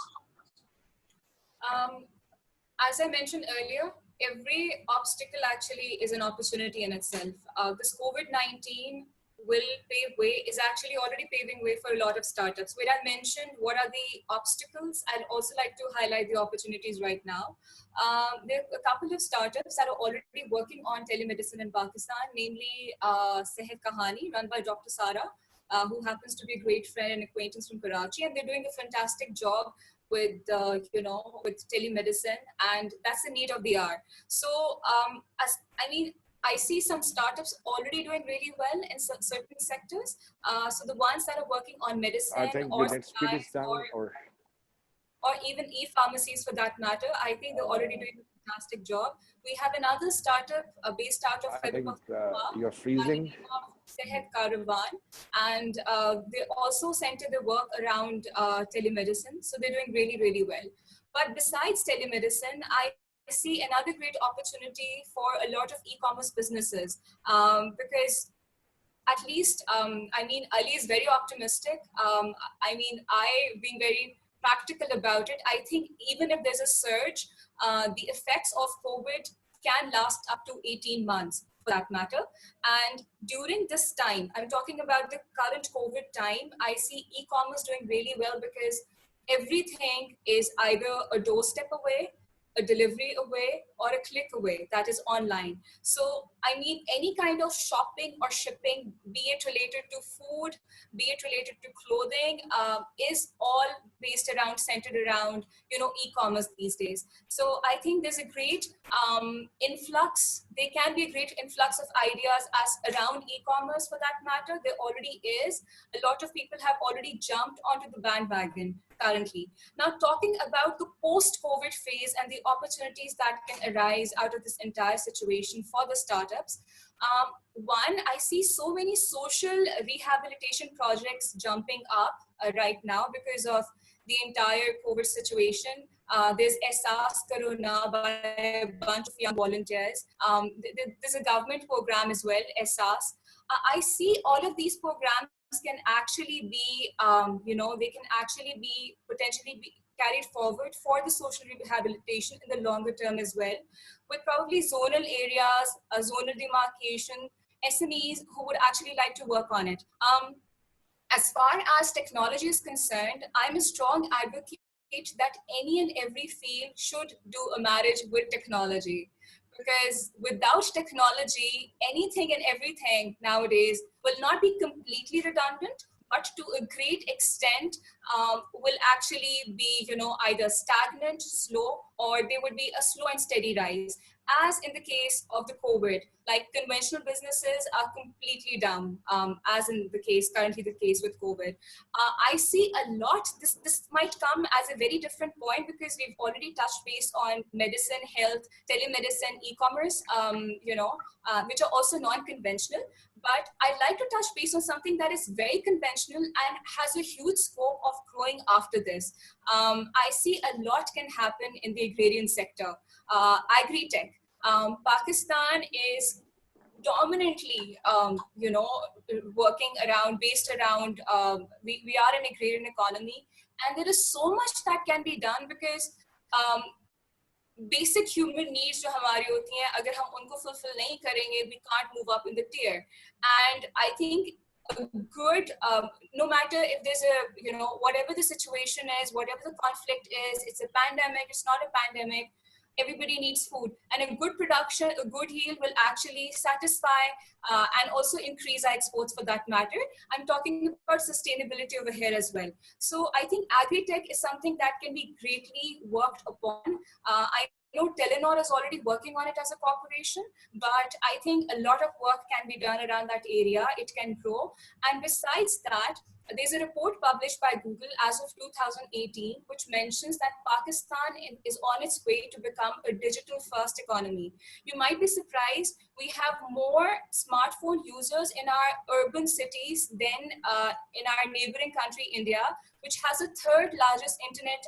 As I mentioned earlier, every obstacle actually is an opportunity in itself. This COVID-19 will pave way, is actually already paving way for a lot of startups. Where I mentioned what are the obstacles, I'd also like to highlight the opportunities right now. There are a couple of startups that are already working on telemedicine in Pakistan, namely Sehat Kahani, run by Dr. Sara, who happens to be a great friend and acquaintance from Karachi, and they're doing a fantastic job with with telemedicine, and that's the need of the hour. So I see some startups already doing really well in certain sectors. So the ones that are working on medicine, I think or the next speed is done, or or even e-pharmacies for that matter. I think they're already doing a fantastic job. We have another startup based out of I think you're by the freezing. name of Sehat Caravan, and they also center their work around telemedicine. So they're doing really, really well. But besides telemedicine, I see another great opportunity for a lot of e-commerce businesses because at least, I mean, Ali is very optimistic. I mean, being very practical about it, I think even if there's a surge, the effects of COVID can last up to 18 months for that matter. And during this time, I'm talking about the current COVID time, I see e-commerce doing really well because everything is either a doorstep away, a delivery away, or a click away that is online. So, I mean, any kind of shopping or shipping, be it related to food, be it related to clothing, is all based around, centered around, e-commerce these days. So I think there's a great influx. There can be a great influx of ideas as around e-commerce for that matter. There already is. A lot of people have already jumped onto the bandwagon currently. Now, talking about the post-COVID phase and the opportunities that can arise out of this entire situation for the startups. One, I see so many social rehabilitation projects jumping up right now because of the entire COVID situation. There's ESAS Corona by a bunch of young volunteers. There's a government program as well, ESAS. I see all of these programs can actually be, they can actually be potentially be carried forward for the social rehabilitation in the longer term as well, with probably zonal areas, zonal demarcation, SMEs who would actually like to work on it. As far as technology is concerned, I'm a strong advocate that any and every field should do a marriage with technology. Because without technology, anything and everything nowadays will not be completely redundant, but to a great extent will actually be, either stagnant, slow, or there would be a slow and steady rise. As in the case of the COVID, like conventional businesses are completely down, as in the case, currently the case with COVID. I see a lot, this might come as a very different point because we've already touched base on medicine, health, telemedicine, e-commerce, which are also non-conventional. But I'd like to touch base on something that is very conventional and has a huge scope of growing after this. I see a lot can happen in the agrarian sector. Agri-tech. Pakistan is dominantly, working around, based around, we are an agrarian economy, and there is so much that can be done because basic human needs जो हमारी होती हैं, अगर हम उनको fulfill नहीं करेंगे, we can't move up in the tier. And I think a good, no matter if there's a, whatever the situation is, whatever the conflict is, it's a pandemic, it's not a pandemic, everybody needs food. And a good production, a good yield will actually satisfy and also increase our exports for that matter. I'm talking about sustainability over here as well. So I think agri-tech is something that can be greatly worked upon. I know Telenor is already working on it as a corporation, but I think a lot of work can be done around that area. It can grow. And besides that, there's a report published by Google as of 2018, which mentions that Pakistan is on its way to become a digital first economy. You might be surprised, we have more smartphone users in our urban cities than in our neighboring country, India, which has the third largest internet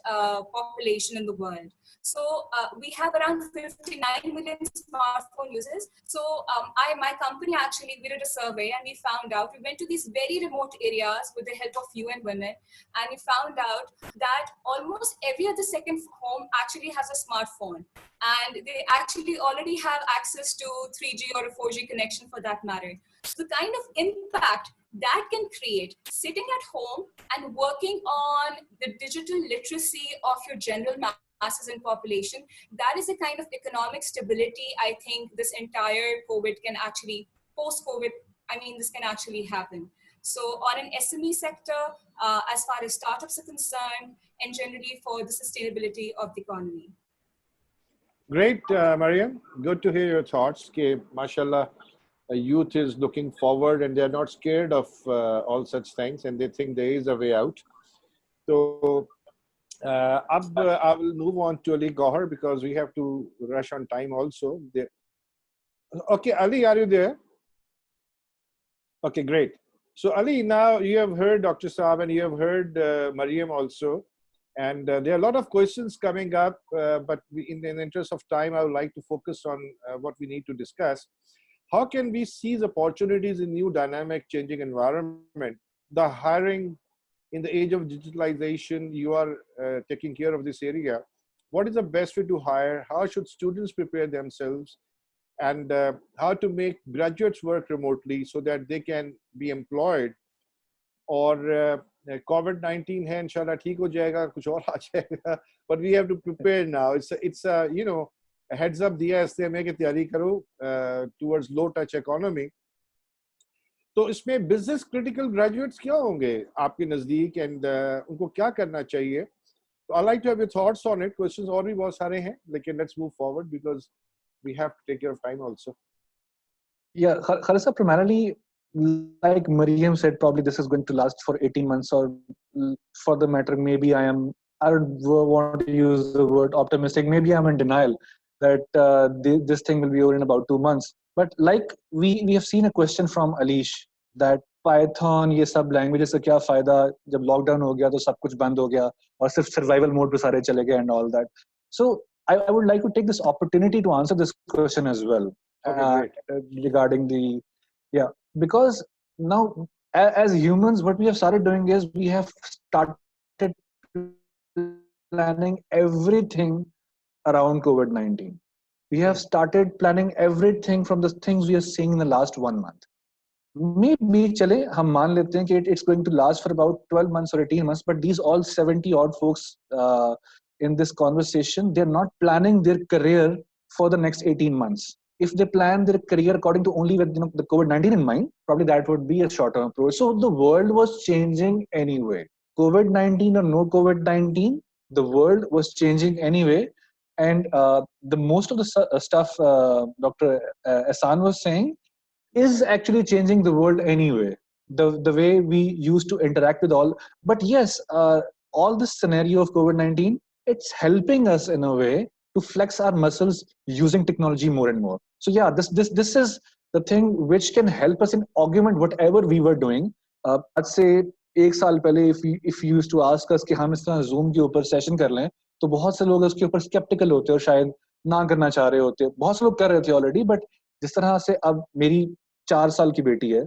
population in the world. So we have around 59 million smartphone users. So my company actually, we did a survey and we found out, we went to these very remote areas with the help of UN Women, and we found out that almost every other second home actually has a smartphone. And they actually already have access to 3G or a 4G connection for that matter. So the kind of impact that can create sitting at home and working on the digital literacy of your general masses and population, that is the kind of economic stability I think this entire COVID can actually, post-COVID, this can actually happen. So on an SME sector, as far as startups are concerned, and generally for the sustainability of the economy. Great, Mariam. Good to hear your thoughts. Ke, mashallah, youth is looking forward and they're not scared of all such things, and they think there is a way out. So I will move on to Ali Gohar because we have to rush on time also. Okay, Ali, are you there? Okay, great. So Ali, now you have heard Dr. Saab and you have heard Mariam also. And there are a lot of questions coming up, but in the interest of time, I would like to focus on what we need to discuss. How can we seize opportunities in new dynamic changing environment? The hiring in the age of digitalization, you are taking care of this area. What is the best way to hire? How should students prepare themselves? And how to make graduates work remotely so that they can be employed? Or COVID-19 है इंशाल्लाह ठीक हो जाएगा कुछ और आ जाएगा, but we have to prepare now. It's a you know a heads up दिया इसलिए हमें कि तैयारी करो towards low touch economy. तो इसमें business critical graduates क्या होंगे आपके नजदीक and उनको क्या करना चाहिए? So I'd like to have your thoughts on it. Questions और भी बहुत सारे हैं, लेकिन let's move forward because we have to take care of time also. Yeah, Khalisa, primarily, like Mariam said, probably this is going to last for 18 months, or for the matter, maybe I don't want to use the word optimistic, maybe I'm in denial that this thing will be over in about 2 months. But like we have seen a question from Alish that Python, ये सब languages से क्या फायदा जब lockdown हो गया तो सब कुछ बंद हो गया और सिर्फ survival mode पे सारे चले गए and all that. So I would like to take this opportunity to answer this question as well. Okay, Regarding the because now as humans what we have started doing is we have started planning everything around COVID-19. We have started planning everything from the things we are seeing in the last 1 month. Maybe chale hum maan lete hain ki it's going to last for about 12 months or 18 months, but these all 70 odd folks in this conversation, they're not planning their career for the next 18 months. If they plan their career according to only with the COVID-19 in mind, probably that would be a short-term approach. So the world was changing anyway. COVID-19 or no COVID-19, the world was changing anyway. And the most of the stuff Dr. Ehsan was saying is actually changing the world anyway. The way we used to interact with all. But yes, all this scenario of COVID-19, it's helping us in a way to flex our muscles using technology more and more. So yeah, this is the thing which can help us in augment whatever we were doing. I'd say 1 साल पहले if you used to ask us कि हम इस तरह Zoom के ऊपर session कर लें, तो बहुत से लोग उसके ऊपर skeptical होते और शायद ना करना चाह रहे होते. बहुत से लोग कर रहे थे already, but जिस तरह से अब मेरी 4 साल की बेटी है,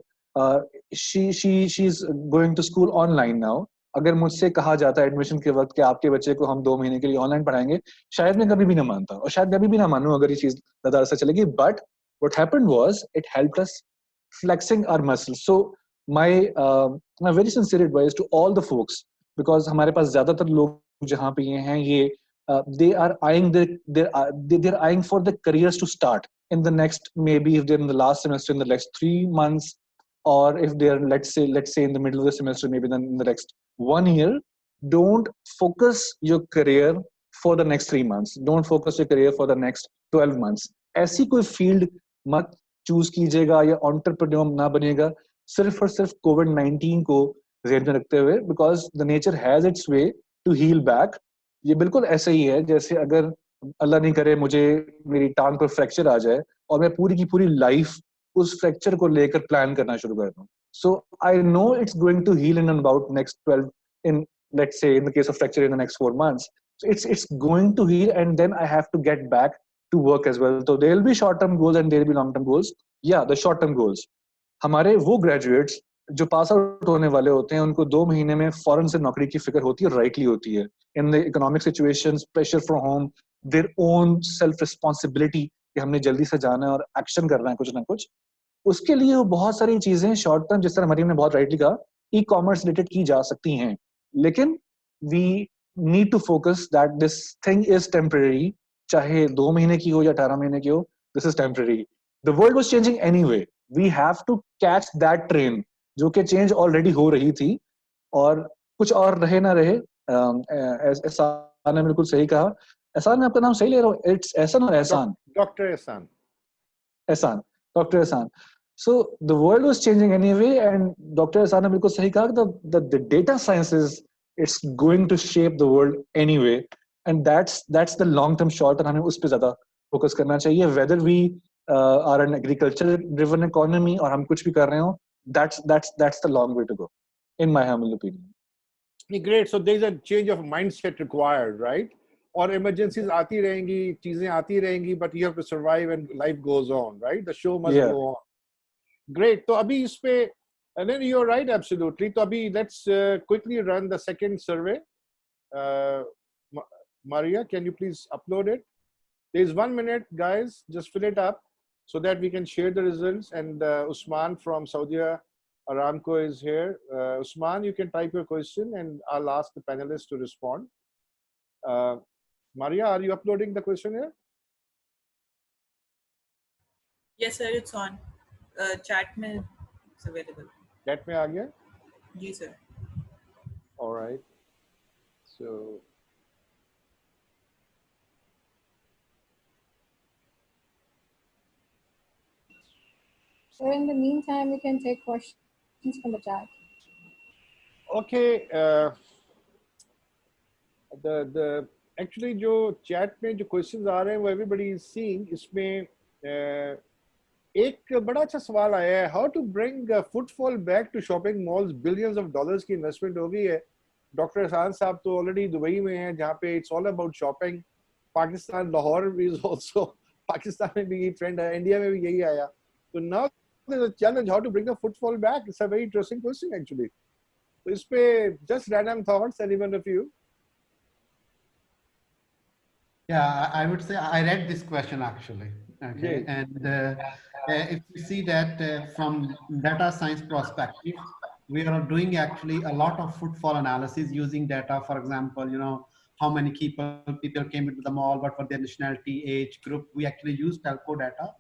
she's going to school online now. अगर मुझसे कहा जाता है एडमिशन के वक्त कि आपके बच्चे को हम 2 महीने के लिए ऑनलाइन पढ़ाएंगे, शायद मैं कभी भी ना मानता और शायद कभी भी ना मानूं अगर ये चीज ज़्यादा अरसा चलेगी. But what happened was it helped us flexing our muscles. So my very sincere advice to all the folks, because हमारे पास ज़्यादातर लोग जहाँ पे ये हैं ये they are eyeing for the careers to start in the next, maybe if they're in the last semester in the next 3 months, or if they're let's say in the middle of the semester, maybe then in the next 1 year. Don't focus your career for the next 3 months. Don't focus your career for the next 12 months. ऐसी कोई field मत choose कीजिएगा या entrepreneur ना बनिएगा सिर्फ और सिर्फ COVID-19 को ज़हन में रखते हुए, because the nature has its way to heal back. ये बिल्कुल ऐसे ही है जैसे अगर अल्लाह नहीं करे मुझे मेरी टांग पर फ्रैक्चर आ जाए और मैं पूरी की पूरी लाइफ उस फ्रैक्चर को लेकर प्लान करना शुरू कर दूं. So I know it's going to heal in about next 12 in let's say in the case of fracture in the next 4 months. So it's going to heal and then I have to get back to work as well. So there will be short term goals and there will be long term goals. Yeah, the short term goals. हमारे वो graduates जो pass out होने वाले होते हैं उनको 2 महीने में फौरन से नौकरी की फिक्र होती है, राइटली होती है. In the economic situations, pressure from home, their own self responsibility कि हमने जल्दी से जाना है और एक्शन करना है कुछ ना कुछ, उसके लिए वो बहुत सारी चीजें शॉर्ट टर्म, जिस तरह मरीम ने बहुत राइटली कहा, ई कॉमर्स रिलेटेड की जा सकती हैं. लेकिन we need to focus that this thing is temporary, चाहे 2 महीने की हो या 18 महीने की हो, this is temporary. The world was changing anyway. We have to catch that train जो कि चेंज ऑलरेडी हो रही थी, और कुछ और रहे ना रहे. एहसान ने बिल्कुल सही कहा. एहसान, मैं आपका नाम सही ले रहा हूँ? इट्स एहसान और एहसान? डॉक्टर एहसान. एहसान, डॉक्टर एहसान. So the world was changing anyway, and Dr. Ehsan ने बिल्कुल सही कहा कि the data sciences it's going to shape the world anyway, and that's the long term short term. हमें उस पे ज़्यादा focus करना चाहिए, whether we are an agriculture driven economy और हम कुछ भी कर रहे हो. That's the long way to go, in my humble opinion. Great. So there's a change of mindset required, right? Or emergencies आती रहेंगी, चीजें आती रहेंगी, but you have to survive and life goes on, right? The show must go on. Great. तो अभी इस पे, and then you're right, absolutely. तो अभी let's quickly run the second survey. Maria, can you please upload it? There's 1 minute, guys. Just fill it up so that we can share the results. And Usman from Saudi Aramco is here. Usman, you can type your question and I'll ask the panelists to respond. Maria, are you uploading the questionnaire? Yes, sir, it's on. Chat में it's available. Chat में आ गया? जी, sir. All right. So, So in the meantime, we can take questions from the chat. okay. The actually जो chat में जो questions आ रहे हैं वो everybody is seeing, इसमें एक बड़ा अच्छा सवाल आया है, how to bring footfall back to shopping malls, billions of dollars की investment हो गई है. डॉक्टर एहसान साहब तो ऑलरेडी दुबई में हैं जहाँ पे it's all about shopping. Pakistan, Lahore is also, Pakistan में भी ये trend है, इंडिया में भी यही आया. So now there's a challenge how to bring the footfall back. It's a very interesting question actually. So इस पे just random thoughts, anyone of you? Yeah, I would say I read this question actually. Okay, Yeah. and if you see that from data science perspective, we are doing actually a lot of footfall analysis using data. For example, how many people came into the mall, what were their nationality, age, group. We actually use telco data,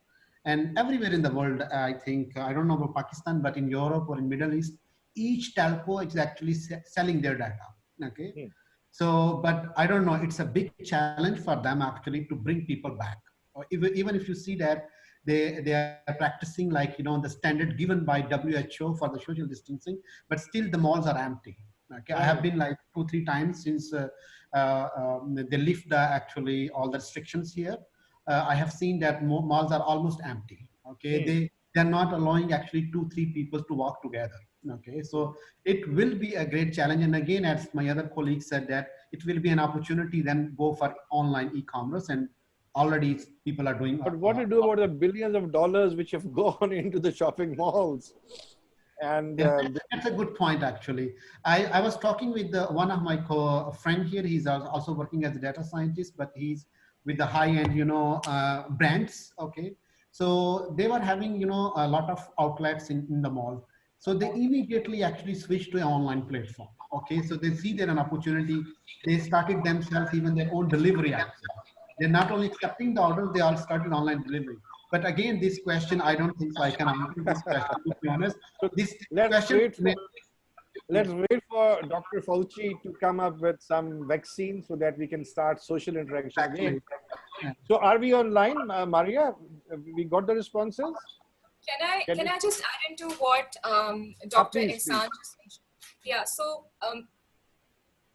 and everywhere in the world, I think, I don't know about Pakistan, but in Europe or in Middle East, each telco is actually selling their data. Okay. So, but I don't know, it's a big challenge for them actually to bring people back. Or even if you see that they are practicing like, the standard given by WHO for the social distancing, but still the malls are empty. Okay, I have been like 2-3 times since they lift actually all the restrictions here. I have seen that malls are almost empty. Okay, they're not allowing actually 2-3 people to walk together. Okay, so it will be a great challenge. And again, as my other colleague said, that it will be an opportunity then go for online e-commerce, and already people are doing. But what to do about the billions of dollars which have gone into the shopping malls? And that's a good point actually. I was talking with one of my friend here. He's also working as a data scientist, but he's with the high-end brands. Okay, so they were having a lot of outlets in the mall. So they immediately actually switched to an online platform. Okay, so they see there an opportunity. They started themselves even their own delivery apps. They're not only accepting the orders, they all started online delivery. But again, this question, I don't think so I can answer this question, to be honest. So this let's question, wait for Dr. Fauci to come up with some vaccine so that we can start social interaction again. Yeah. So are we online, Maria? We got the responses? Can I just add into what Dr. Please, Ihsan just mentioned? Yeah, so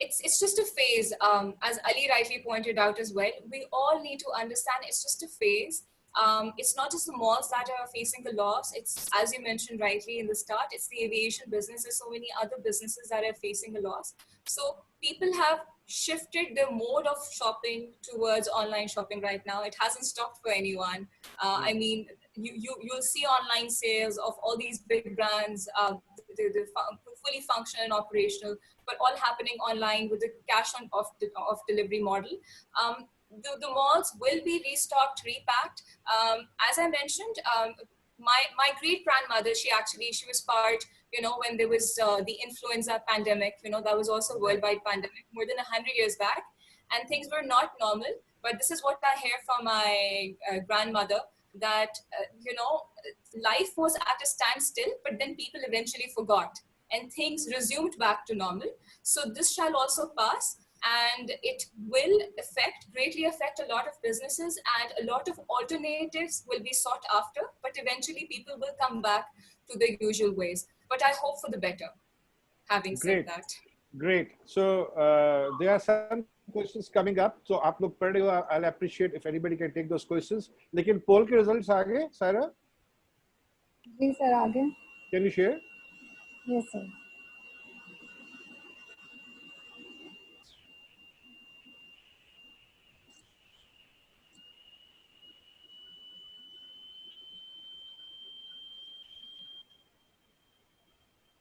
it's just a phase. As Ali rightly pointed out as well, we all need to understand it's just a phase. It's not just the malls that are facing the loss. It's, as you mentioned rightly in the start, it's the aviation businesses, so many other businesses that are facing a loss. So people have shifted their mode of shopping towards online shopping right now. It hasn't stopped for anyone. I mean, you'll see online sales of all these big brands, they're fully functional and operational, but all happening online with the cash on off delivery model. The malls will be restocked, repacked. As I mentioned, my great grandmother, she was part, when there was the influenza pandemic, that was also worldwide pandemic more than 100 years back, and things were not normal. But this is what I hear from my grandmother, that, life was at a standstill, but then people eventually forgot and things resumed back to normal. So this shall also pass. And it will greatly affect a lot of businesses, and a lot of alternatives will be sought after, but eventually people will come back to their usual ways. But I hope for the better, having said that. Great. So there are some questions coming up. So आप लोग पढ़ रहे हो. I'll appreciate if anybody can take those questions. लेकिन poll के results आ गए, Sarah? जी sir आगे. Can you share? Yes sir.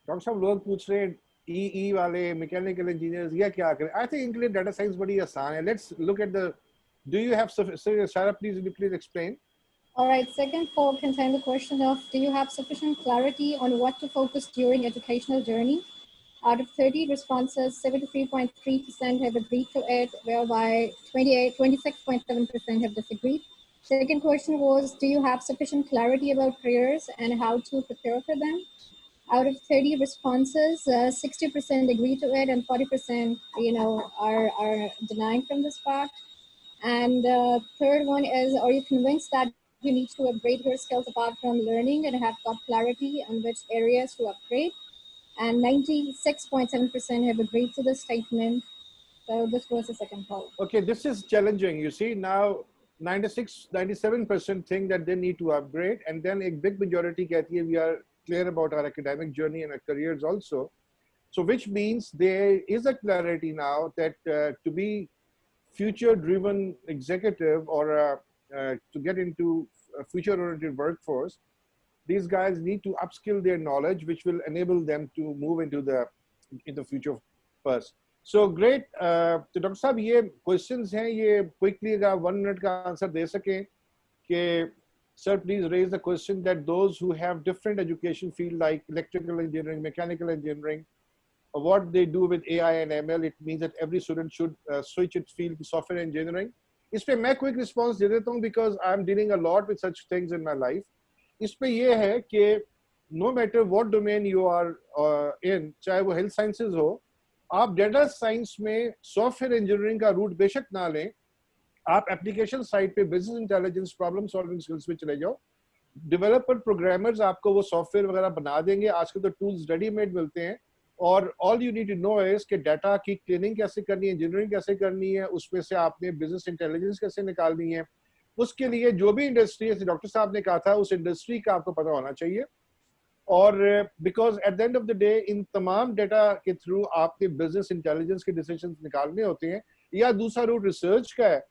Doctor साहब लोग पूछ रहे हैं ई वाले मैकेनिकल इंजीनियर्स या क्या करें. आई थिंक इनके लिए डाटा साइंस बड़ी आसान है. Let's look at the do you have Sara please explain. All right, second poll contained the question of, do you have sufficient clarity on what to focus during educational journey? Out of 30 responses, 73.3% have agreed to it, whereby 26.7% have disagreed. Second question was, do you have sufficient clarity about careers and how to prepare for them? Out of 30 responses, 60% agree to it and 40%, are denying from this fact. And third one is, are you convinced that you need to upgrade your skills apart from learning and have got clarity on which areas to upgrade? And 96.7% have agreed to this statement. So this was the second poll. Okay, this is challenging. You see, now 97% think that they need to upgrade, and then a big majority कहती है we are clear about our academic journey and our careers also. So which means there is a clarity now that to be future-driven executive or to get into a future-oriented workforce, these guys need to upskill their knowledge, which will enable them to move into the future first. So great. तो doctor साहब ये questions हैं, ये quickly अगर 1 minute का answer दे सकें कि sir please raise the question that those who have different education field like electrical engineering, mechanical engineering, what they do with AI and ML, it means that every student should switch its field to software engineering. इस पे मैं quick response दे देता हूँ because I'm dealing a lot with such things in my life. इस पे ये है कि no matter what domain you are in, चाहे वो health sciences हो, आप data science में software engineering का route बेशक ना लें, आप application side पे business intelligence, problem solving skills पे चले जाओ. Developer programmers आपको वो software वगैरह बना देंगे. आजकल तो tools ready made मिलते हैं. और all you need to know is कि डाटा की क्लीनिंग कैसे करनी है, इंजीनियरिंग कैसे करनी है, उसमें से आपने बिजनेस इंटेलिजेंस कैसे निकालनी है. उसके लिए जो भी इंडस्ट्री है, डॉक्टर साहब ने कहा था, उस इंडस्ट्री का आपको पता होना चाहिए. और because at the end of the day in तमाम डाटा के थ्रू आपके बिजनेस इंटेलिजेंस के डिसीजन निकालने होते हैं. या दूसरा रूट रिसर्च का है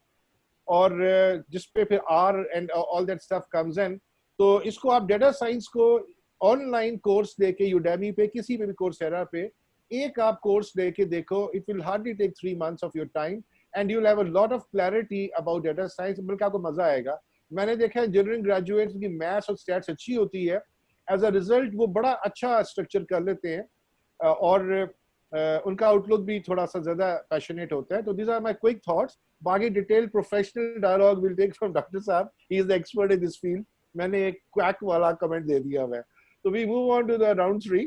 और जिसपे फिर R and all that stuff comes in. तो इसको आप डाटा साइंस को ऑनलाइन कोर्स लेके यूडेमी पे, किसी पे भी कोर्सेरा पे एक आप कोर्स लेके देखो. It will hardly take 3 months of your time and you will have a lot of clarity about data science. बल्कि आपको मजा आएगा. मैंने देखा है इंजीनियरिंग ग्रेजुएट्स की मैथ्स और स्टैट्स अच्छी होती है. एज अ रिजल्ट वो बड़ा अच्छा स्ट्रक्चर कर लेते हैं और उनका आउटलुक भी थोड़ा सा ज्यादा पैशनेट होता है. तो these are my quick thoughts. बाकी detail professional dialogue will take from doctor साहब. He is the expert in this field. मैंने एक क्वैक वाला कमेंट दे दिया हुआ है. So we move on to the round 3.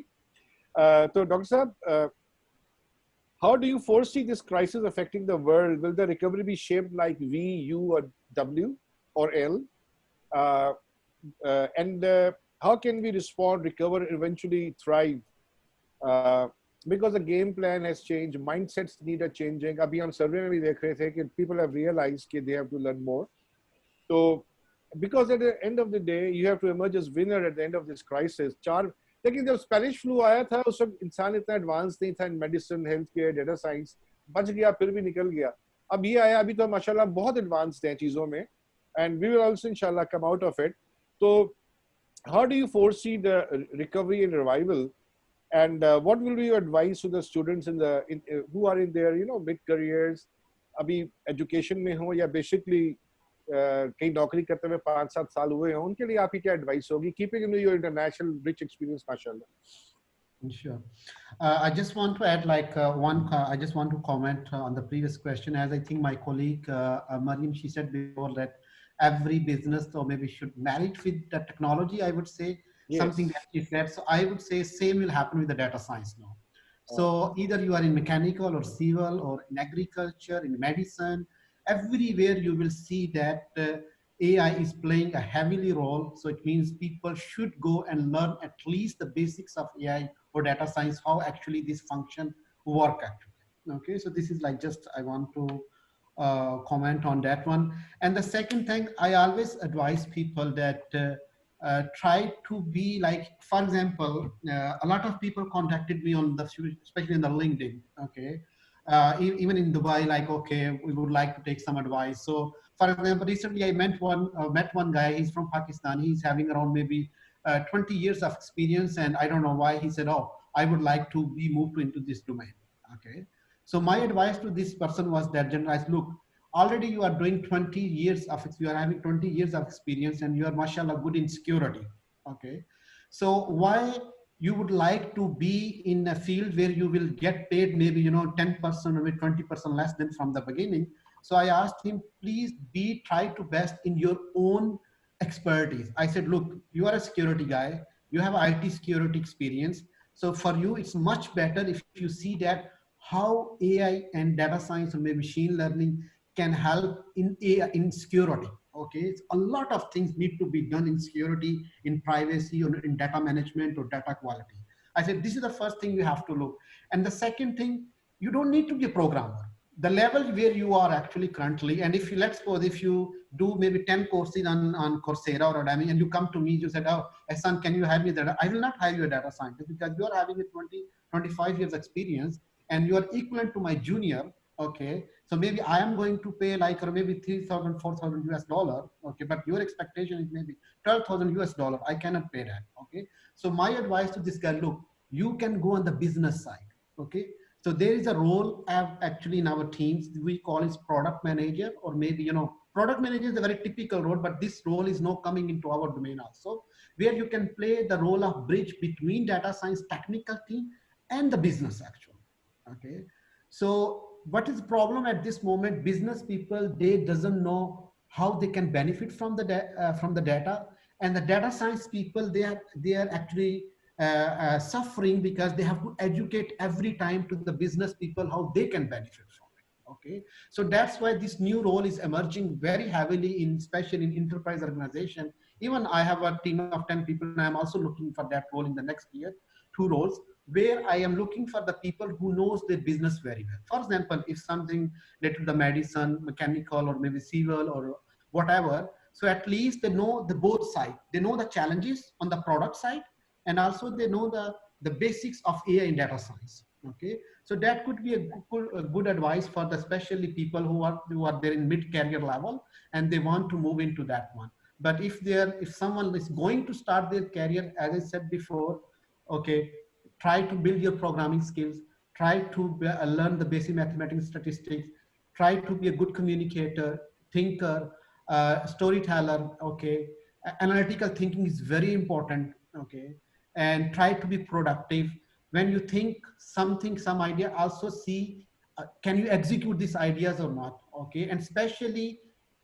So Dr. Saab, how do you foresee this crisis affecting the world? Will the recovery be shaped like V, U, or W, or L? And how can we respond, recover, eventually thrive? Because the game plan has changed, mindsets need a changing. Abhi hum survey mein bhi dekh rahe the ki people have realized that they have to learn more. So because at the end of the day you have to emerge as winner at the end of this crisis. लेकिन जब Spanish flu आया था उस वक्त इंसान इतना advance नहीं था in medicine, health care, data science. बच गया, फिर भी निकल गया. अब ये आया, अभी तो माशाल्लाह बहुत एडवांस्ड हैं चीजों में एंड वी विल आल्सो इंशाल्लाह कम आउट ऑफ इट. तो how do you foresee the recovery and revival and what will be your advice to the students who are in their mid careers, अभी education में हो या basically कहीं नौकरी करते हुए 5-7 साल हुए हैं, उनके लिए आपकी क्या एडवाइस होगी, keeping in your international rich experience माशाल्लाह? Sure. I just want to add I just want to comment on the previous question, as I think my colleague Mariam, she said before that every business or maybe should marry it with the technology. I would say something that she said. So I would say same will happen with the data science now. So either you are in mechanical or civil or in agriculture, in medicine, everywhere you will see that AI is playing a heavily role. So it means people should go and learn at least the basics of AI or data science, how actually this function work actually. Okay, so this is like just I want to comment on that one. And the second thing, I always advise people that try to be like, for example, a lot of people contacted me on the, especially in the LinkedIn, okay, even in Dubai, like, okay, we would like to take some advice. So for example, recently I met one guy, he's from Pakistan, he's having around maybe 20 years of experience, and I don't know why he said, oh, I would like to be moved into this domain, okay. So my advice to this person was that, generalize, look, already you are doing 20 years of, you are having 20 years of experience and you are mashallah good in security, okay. So why you would like to be in a field where you will get paid maybe, 10% or maybe 20% less than from the beginning? So I asked him, please try to best in your own expertise. I said, look, you are a security guy, you have IT security experience. So for you, it's much better if you see that how AI and data science or maybe machine learning can help in AI, in security. Okay, it's a lot of things need to be done in security, in privacy, or in data management or data quality. I said, this is the first thing you have to look. And the second thing, you don't need to be a programmer. The level where you are actually currently, and if you, let's suppose if you do maybe 10 courses on Coursera or Udemy, and you come to me, you said, oh, Ehsan, can you hire me that? I will not hire you a data scientist, because you are having a 25 years experience and you are equivalent to my junior, okay. So maybe I am going to pay like, or maybe 3,000, 4,000 US dollar, okay, but your expectation is maybe 12,000 US dollar. I cannot pay that, okay. So my advice to this guy, look, you can go on the business side, okay. So there is a role actually in our teams, we call it product manager, or maybe, product manager is a very typical role, but this role is now coming into our domain also, where you can play the role of bridge between data science technical team and the business actually, okay. So what is the problem at this moment? Business people, they doesn't know how they can benefit from the data, and the data science people, they are actually suffering because they have to educate every time to the business people how they can benefit from it. Okay, so that's why this new role is emerging very heavily in, especially in enterprise organization. Even I have a team of 10 people, and I'm also looking for that role in the next year, 2 roles, where I am looking for the people who knows their business very well. For example, if something related to the medicine, mechanical, or maybe civil or whatever, so at least they know the both sides. They know the challenges on the product side, and also they know the basics of AI and data science. Okay, so that could be a good advice for the especially people who are there in mid-career level and they want to move into that one. But if someone is going to start their career, as I said before, okay, try to build your programming skills, try to learn the basic mathematics, statistics, try to be a good communicator, thinker, storyteller, okay. Analytical thinking is very important, okay. And try to be productive. When you think something, some idea, also see, can you execute these ideas or not, okay. And especially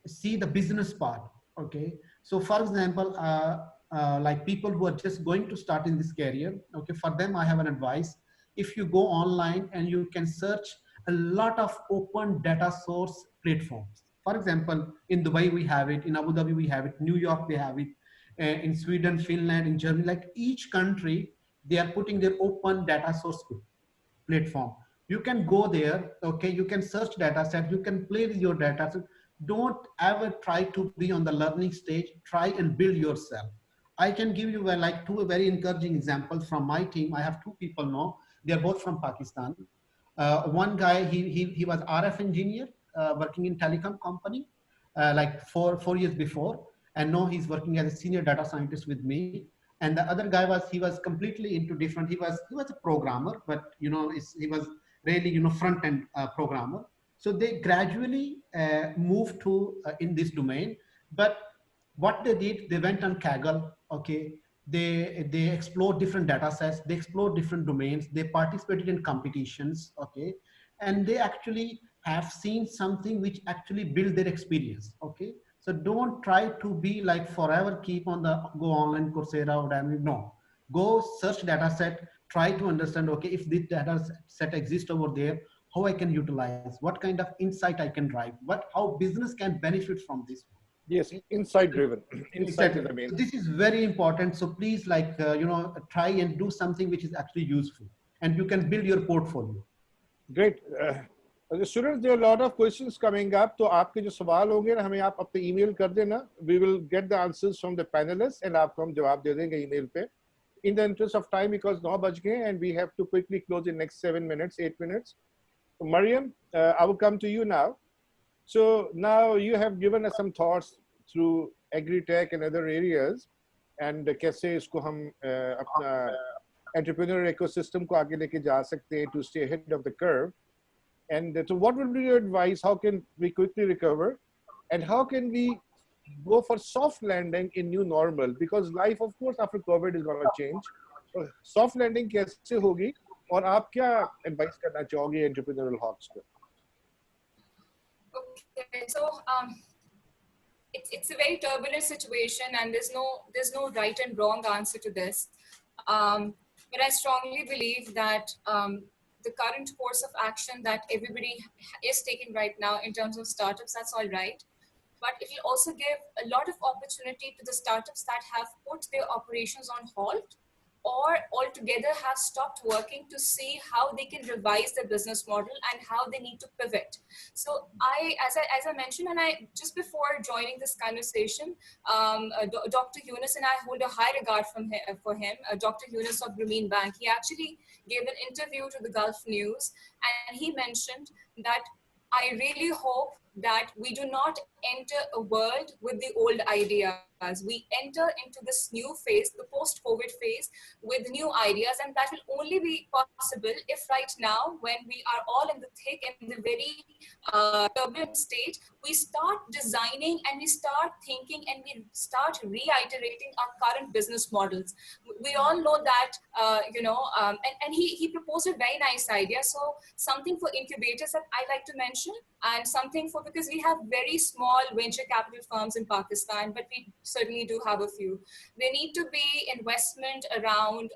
see the business part, okay. So for example, like people who are just going to start in this career, okay, for them I have an advice. If you go online and you can search a lot of open data source platforms. For example, in Dubai we have it, in Abu Dhabi we have it, New York they have it, in Sweden, Finland, in Germany, like each country, they are putting their open data source platform. You can go there, okay, you can search data set, you can play with your data. So don't ever try to be on the learning stage, try and build yourself. I can give you like two very encouraging examples from my team. I have two people now, they're both from Pakistan. One guy, he was RF engineer working in telecom company like four years before, and now he's working as a senior data scientist with me. And the other guy he was completely into different. He was a programmer, but he was really front end programmer. So they gradually moved to in this domain. But what they did, they went on Kaggle, okay. They explored different data sets, they explored different domains, they participated in competitions, okay, and they actually have seen something which actually build their experience, okay. So don't try to be like forever keep on the go online Coursera or Udemy. No, go search data set, try to understand, okay, if this data set exists over there, how I can utilize, what kind of insight I can drive, how business can benefit from this. Yes, insight driven. Insight is the main. So this is very important. So please, like, try and do something which is actually useful, and you can build your portfolio. Great. Students, there are a lot of questions coming up. तो आपके जो सवाल होंगे ना, हमें आप अपने email कर देना. We will get the answers from the panelists and आपको हम जवाब दे देंगे email पे. In the interest of time, because 9 बज गए and we have to quickly close in next 7 minutes, 8 minutes. So Mariam, I will come to you now. So now you have given us some thoughts through agri-tech and other areas, and कैसे इसको हम अपना entrepreneurial ecosystem को आगे लेके जा सकते हैं to stay ahead of the curve. And so what would be your advice? How can we quickly recover? And how can we go for soft landing in new normal? Because life, of course, after COVID is going to change. So soft landing कैसे होगी? और आप क्या advice करना चाहोगे entrepreneurial hawks को? Okay, so it's a very turbulent situation, and there's no right and wrong answer to this. But I strongly believe that the current course of action that everybody is taking right now in terms of startups, that's all right. But it will also give a lot of opportunity to the startups that have put their operations on hold or altogether have stopped working to see how they can revise their business model and how they need to pivot. So as I mentioned, and I just before joining this conversation, Dr. Yunus and I hold a high regard for him. Dr. Yunus of Grameen Bank, he actually gave an interview to the Gulf News, and he mentioned that I really hope that we do not enter a world with the old ideas. We enter into this new phase, the post-COVID phase, with new ideas, and that will only be possible if right now, when we are all in the thick and the very turbulent state, we start designing and we start thinking and we start reiterating our current business models. We all know that, and he proposed a very nice idea. So something for incubators that I like to mention, and something for, because we have very small venture capital firms in Pakistan, but we certainly do have a few. There need to be investment around,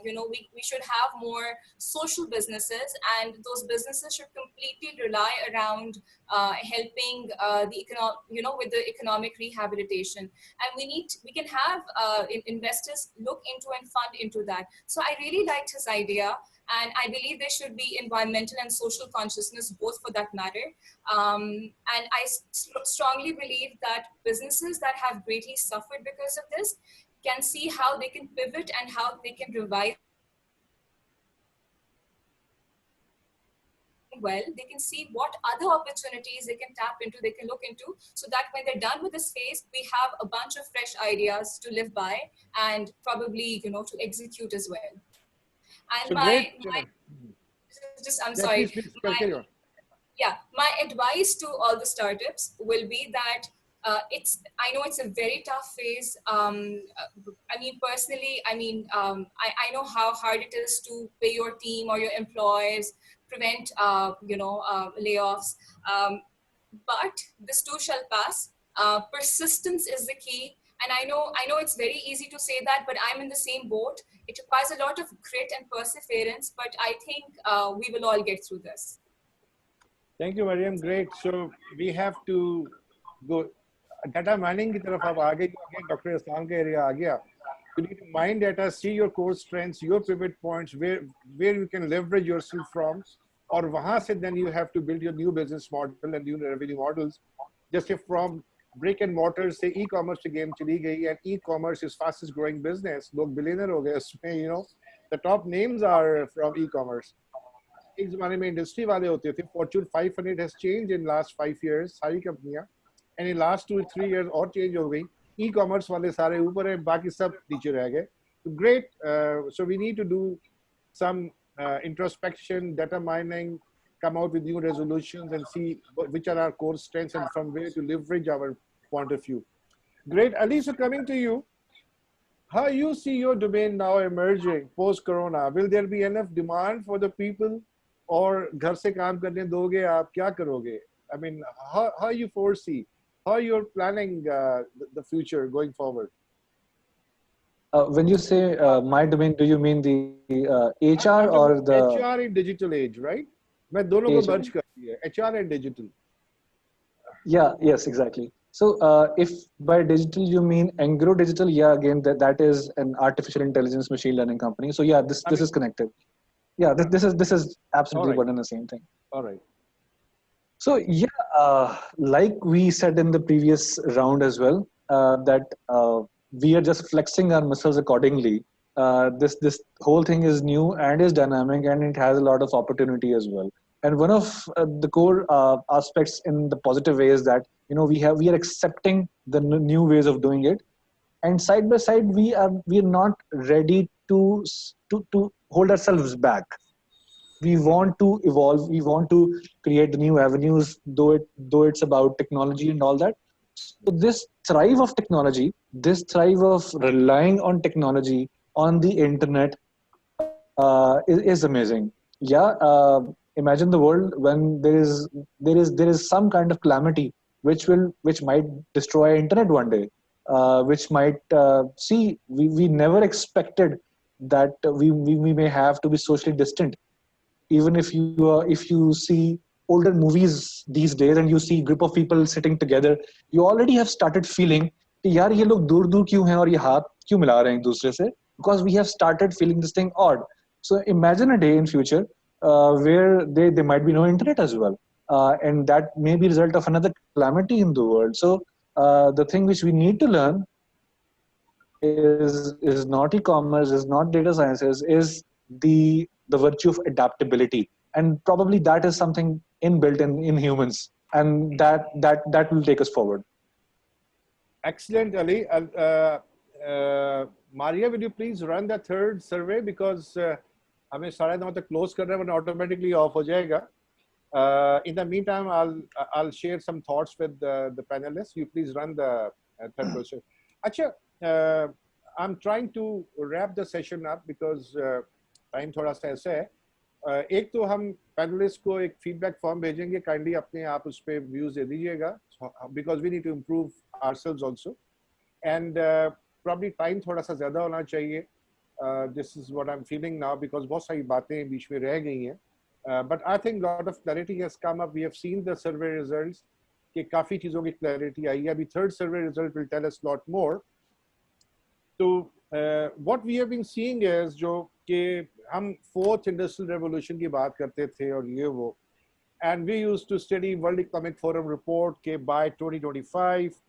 we should have more social businesses, and those businesses should completely rely around helping with the economic rehabilitation. And we can have investors look into and fund into that. So I really liked his idea. And I believe there should be environmental and social consciousness, both for that matter. And I strongly believe that businesses that have greatly suffered because of this can see how they can pivot and how they can revive well. They can see what other opportunities they can tap into, they can look into, so that when they're done with this phase, we have a bunch of fresh ideas to live by and probably, to execute as well. And so sorry. Please, my advice to all the startups will be that I know it's a very tough phase. Personally, I know how hard it is to pay your team or your employees, prevent, layoffs. But this too shall pass. Persistence is the key. And I know it's very easy to say that, but I'm in the same boat. It requires a lot of grit and perseverance, but I think we will all get through this. Thank you, Mariam. Great. So we have to go. Data mining की तरफ आप आगे Dr. Islam का area आ गया. You need to mine data, see your core strengths, your pivot points, where you can leverage yourself from, और वहाँ से then you have to build your new business model and new revenue models. Just from brick and mortar से e-commerce की game चली गई, and e-commerce is fastest growing business. लोग billionaire हो गए उसमें, the top names are from e-commerce. एक ज़माने में industry वाले होते थे. Fortune 500 has changed in last 5 years. सारी कंपनियाँ, and in last 2 or 3 years और change हो गई. E-commerce वाले सारे ऊपर हैं, बाकी सब नीचे रह गए. Great. So we need to do some introspection, data mining, come out with new resolutions and see which are our core strengths and from where to leverage our point of view. Great. Ali, so coming to you, how you see your domain now emerging post-corona? Will there be enough demand for the people, or घर से काम करने दोगे, आप क्या करोगे? I mean, how you foresee, how you're planning the future going forward? When you say my domain, do you mean the HR or the HR in digital age, right? मैं दोनों को merge कर दिया, HR and digital. Yeah, yes, exactly. So if by digital you mean Engro Digital, yeah, again that is an artificial intelligence machine learning company. So yeah, this is connected. Yeah, this is absolutely All right. one and the same thing. All right. So yeah, like we said in the previous round as well, that we are just flexing our muscles accordingly. This whole thing is new and is dynamic, and it has a lot of opportunity as well. And one of the core aspects in the positive way is that we are accepting the new ways of doing it, and side by side we are not ready to hold ourselves back. We want to evolve, we want to create new avenues, though it's about technology and all that. So this thrive of technology, this thrive of relying on technology, on the internet, is amazing. Yeah, imagine the world when there is some kind of calamity which might destroy internet one day, which might see we never expected that we may have to be socially distant. Even if you see older movies these days and you see group of people sitting together, you already have started feeling कि यार ये लोग दूर दूर क्यों हैं और ये हाथ क्यों मिला रहे हैं एक दूसरे से, because we have started feeling this thing odd. So imagine a day in future where there might be no internet as well, and that may be result of another calamity in the world. So the thing which we need to learn is not e-commerce, is not data sciences, is the virtue of adaptability, and probably that is something inbuilt in humans, and that will take us forward. Excellent, Ali. Maria, will you please run the third survey, because हमें 9:30 तक close करना है, वरना automatically off हो जाएगा. In the meantime, I'll share some thoughts with the panelists. You please run the third question. Acha, I'm trying to wrap the session up because time थोड़ा सा ऐसा है. एक तो हम panelists को एक feedback form भेजेंगे, kindly अपने आप उस पे views दे दीजिएगा, because we need to improve ourselves also, and probably time थोड़ा सा ज़्यादा होना चाहिए. This is what I'm feeling now, because बहुत सारी बातें बीच में रह गई हैं. But I think a lot of clarity has come up. We have seen the survey results कि काफ़ी चीज़ों की clarity आई है. अभी third survey result will tell us a lot more. So what we have been seeing is जो कि हम fourth industrial revolution की बात करते थे और ये वो, and we used to study World Economic Forum report कि by 2025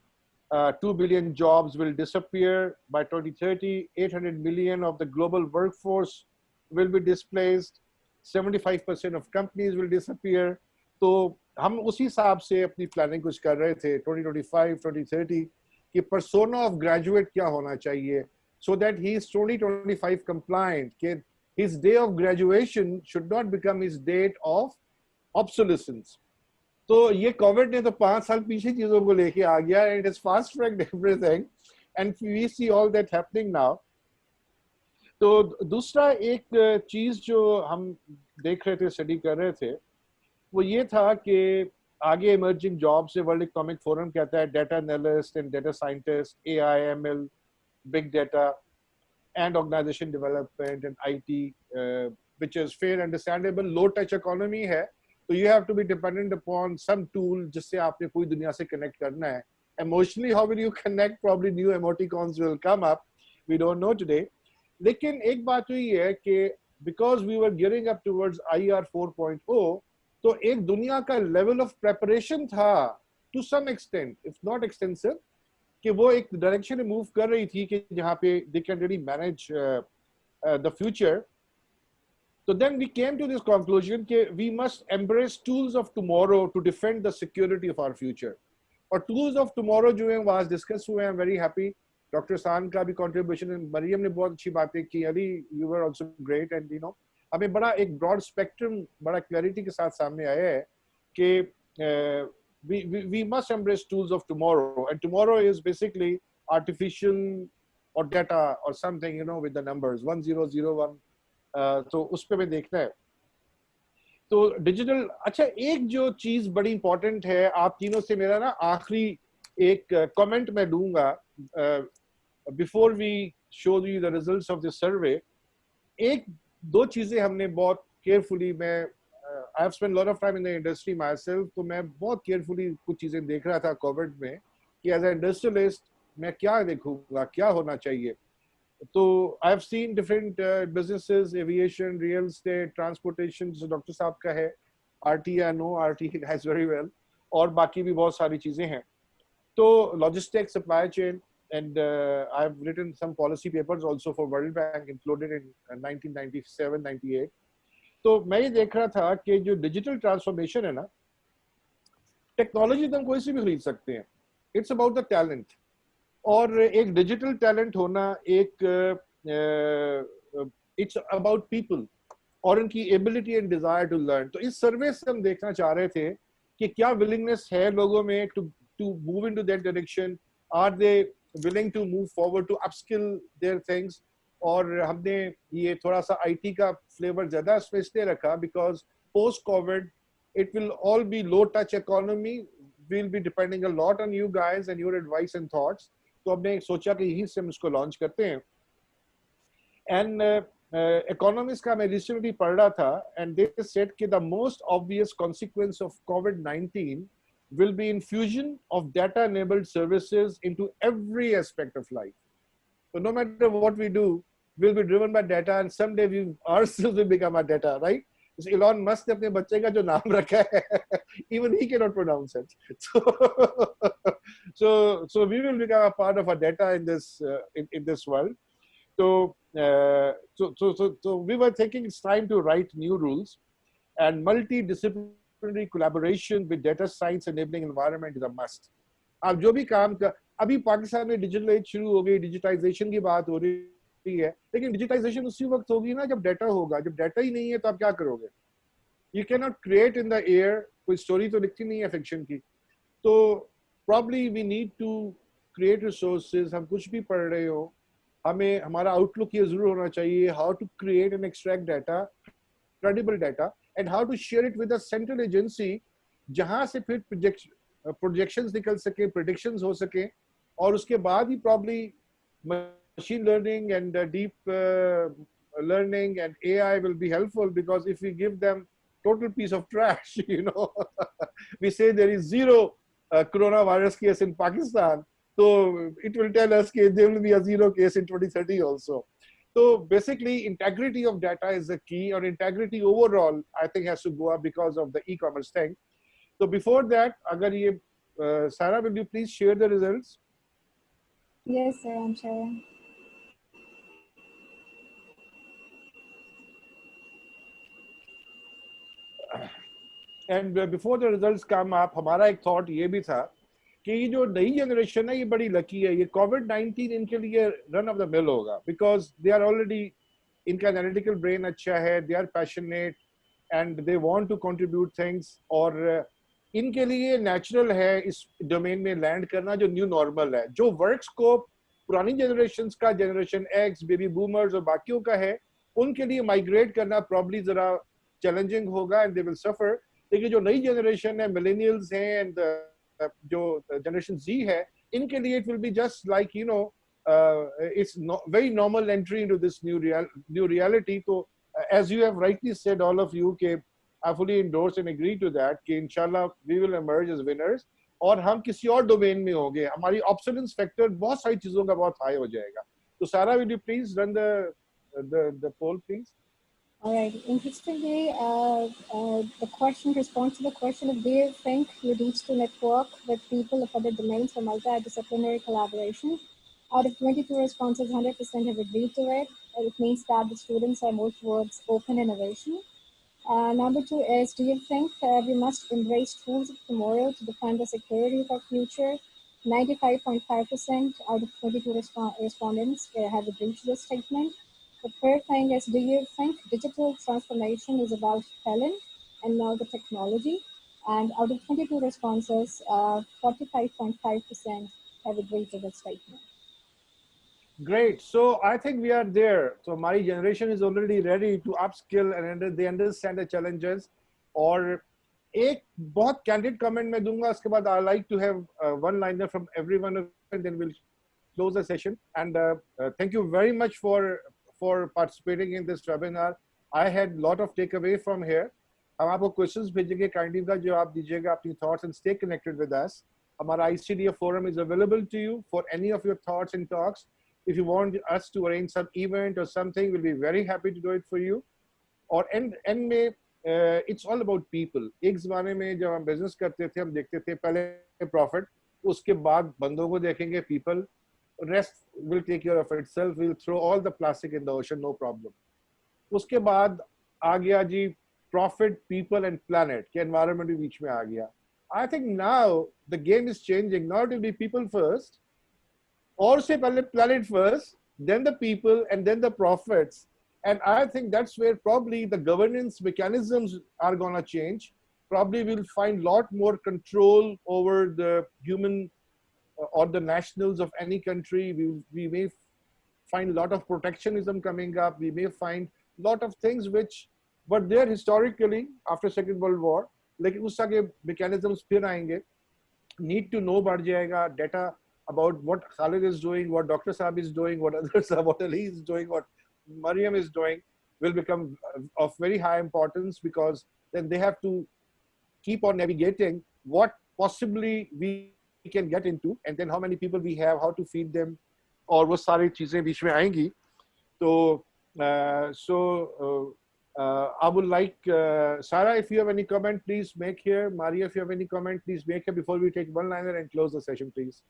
2 billion jobs will disappear. By 2030 800 million of the global workforce will be displaced. 75% of companies will disappear. तो हम उसी हिसाब से अपनी प्लानिंग कुछ कर रहे थे 2025 2030 कि persona of graduate क्या होना चाहिए, so that he is 2025 compliant, कि his day of graduation should not become his date of obsolescence. तो ये कोविड ने तो 5 साल पीछे चीजों को लेके आ गया, and it has fast tracked everything, and we see all that happening now. तो दूसरा एक चीज जो हम देख रहे थे, स्टडी कर रहे थे, वो ये था कि आगे इमर्जिंग जॉब से वर्ल्ड इकोनॉमिक फोरम कहता है data analyst and data scientist, AI, ML, big data and organisation development and IT, which is fair, understandable. Low touch economy है, तो you have to be dependent upon some tool जिससे आपने पूरी दुनिया से connect करना है. Emotionally how will you connect? Probably new emoticons will come up, we don't know today. लेकिन एक बात हुई है कि because we were gearing up towards IR 4.0, तो एक दुनिया का लेवल ऑफ प्रेपरेशन था to some extent, if not extensive, कि वो एक डायरेक्शन में मूव कर रही थी कि जहाँ पे they can really manage the future. So then we came to this conclusion that we must embrace tools of tomorrow to defend the security of our future. और tools of tomorrow जो हैं वो आज डिस्कस हुए हैं. very happy. Doctor सान का भी contribution, मरियम ने बहुत अच्छी बातें की. Ali, you were also great, and you know हमें बड़ा एक broad spectrum, बड़ा clarity के साथ सामने आया है कि we must embrace tools of tomorrow, and tomorrow is basically artificial or data or something, you know, with the numbers 1001. तो उस पे में देखना है. तो डिजिटल, अच्छा एक जो चीज बड़ी इंपॉर्टेंट है, आप तीनों से मेरा ना आखिरी एक कमेंट मैं दूंगा before we show you the results of this survey. एक दो चीजें हमने बहुत केयरफुली, मैं I have spent lot of time in the industry myself, तो मैं बहुत केयरफुली कुछ चीजें देख रहा था कोविड में कि एज ए इंडस्ट्रियलिस्ट मैं क्या देखूंगा, क्या होना चाहिए. So I've seen different businesses, aviation, real estate, transportation, जो डॉक्टर साहब का है, RT या no RT has very well, और बाकी भी बहुत सारी चीजें हैं. तो logistics, supply chain, and I've written some policy papers also for World Bank, included in 1997-98. तो मैं ये देख रहा था कि जो डिजिटल ट्रांसफॉर्मेशन है ना, टेक्नोलॉजी तो हम कोई सी भी खरीद सकते हैं. इट्स अबाउट द टैलेंट, और एक डिजिटल टैलेंट होना एक इट्स अबाउट पीपल और उनकी ability and desire to learn. तो इस सर्वे से हम देखना चाह रहे थे कि क्या विलिंगनेस है लोगों में to move into that direction. Are they willing to move forward to upskill their things. और हमने ये थोड़ा सा आईटी का फ्लेवर ज्यादा इसमें इसलिए रखा because post Covid it will all be low touch economy. We'll be depending a lot on you guys and your advice and thoughts. तो हमने सोचा कि यही से हम इसको लॉन्च करते हैं. एंड इकोनॉमिस्ट का मैं रिसेंटली पढ़ रहा था, एंड दे सेड कि the most obvious consequence of COVID-19 will be infusion of data enabled services into every aspect of life. So no matter what we do, we'll be driven by data, and someday we ourselves will become our data, right? Elon Musk ने अपने बच्चे का जो नाम रखा है, even he cannot pronounce it. So we will become a part of our data in this world. So we were thinking it's time to write new rules, and multidisciplinary collaboration with data science enabling environment is a must. अब जो भी काम कर, अभी पाकिस्तान में digital age शुरू हो गई, डिजिटाइजेशन की बात हो रही है, लेकिन डिजिटाइजेशन उसी वक्त होगी ना जब डाटा होगा. जब डाटा ही नहीं है तो आप क्या करोगे? You can not create in the air. कोई स्टोरी तो लिखती नहीं है फिक्शन की. तो probably we need to create resources. हम कुछ भी पढ़ रहे हो, हमें हमारा आउटलुक ये जरूर होना चाहिए, how to create and extract data, credible data, and how to share it with a central agency, जहां से फिर प्रोजेक्शंस निकल सके, प्रेडिक्शंस हो सके. और उसके बाद he probably machine learning and deep learning and AI will be helpful, because if we give them total piece of trash, we say there is zero coronavirus case in Pakistan, so it will tell us that there will be a zero case in 2030 also. So basically integrity of data is the key, or integrity overall I think has to go up because of the e-commerce thing. So before that, agar ye Sarah, will you please share the results? Yes, sir, I'm sharing. And before the results come up, हमारा एक thought ये भी था कि ये जो नई generation है ये बड़ी लकी है. ये COVID-19 इनके लिए रन ऑफ द मिल होगा, because they are already, इनका एनालिटिकल ब्रेन अच्छा है, they are passionate and they want to contribute things, और इनके लिए नेचुरल है इस डोमेन में लैंड करना जो न्यू नॉर्मल है. जो वर्क स्कोप पुरानी जनरेशन का, जनरेशन एक्स, बेबी बूमर्स और बाकियों का है, उनके लिए माइग्रेट करना प्रॉब्ली जरा चैलेंजिंग होगा, एंड दे विल सफर. लेकिन जो नई जनरेशन है, मिलेनियल्स हैं, एंड जो जनरेशन जी है, इनके लिए it will be just like it's very normal entry into this new reality. So as you have rightly said, all of you, कि I fully endorse and agree to that, कि inshallah we will emerge as winners, और हम किसी और domain में होंगे. हमारी obsolescence factor बहुत सारी चीजों का बहुत हाई हो जाएगा. तो सारा, will you please run the poll, please? All right. Interestingly, the question responds to the question of, do you think you need to network with people of other domains for multidisciplinary collaboration? Out of 22 responses, 100% have agreed to it. It means that the students are more towards open innovation. Number two is, do you think we must embrace tools of tomorrow to define the security of our future? 95.5% out of 22 respondents have agreed to this statement. The third thing is, do you think digital transformation is about talent and not the technology? And out of 22 responses, 45.5% have agreed to this statement. Great. So I think we are there. So my generation is already ready to upskill and they understand the challenges. और एक बहुत candid comment मैं दूंगा. उसके बाद I like to have one liner from everyone, and then we'll close the session. And thank you very much for participating in this webinar. I had a lot of takeaway from here. हम आपको questions भेजेंगे, kindly का जवाब दीजिएगा, अपनी thoughts, and stay connected with us. हमारा ICDF forum is available to you for any of your thoughts and talks. If you want us to arrange some event or something, we'll be very happy to do it for you. और end में it's all about people. एक ज़माने में जब हम business करते थे, हम देखते थे पहले profit, उसके बाद बंदों को देखेंगे people, rest will take care of itself. We'll throw all the plastic in the ocean, no problem. उसके बाद आ गया जी profit, people and planet के environment भी बीच में आ गया. I think now the game is changing. Now it will be people first, or say planet first, then the people, and then the profits. And I think that's where probably the governance mechanisms are going to change. Probably we'll find a lot more control over the human or the nationals of any country. We may find a lot of protectionism coming up. We may find a lot of things which were there historically after Second World War. Like उस तरह के mechanisms फिर आएंगे. Need to know बढ़ जाएगा. Data about what Khalid is doing, what Dr. Saab is doing, what others are, what Ali is doing, what Mariam is doing will become of very high importance, because then they have to keep on navigating what possibly we can get into, and then how many people we have, how to feed them, और वो सारी चीजें बीच में आएंगी. तो I would like Sarah, if you have any comment, please make here. Maria, if you have any comment, please make here before we take one liner and close the session, please.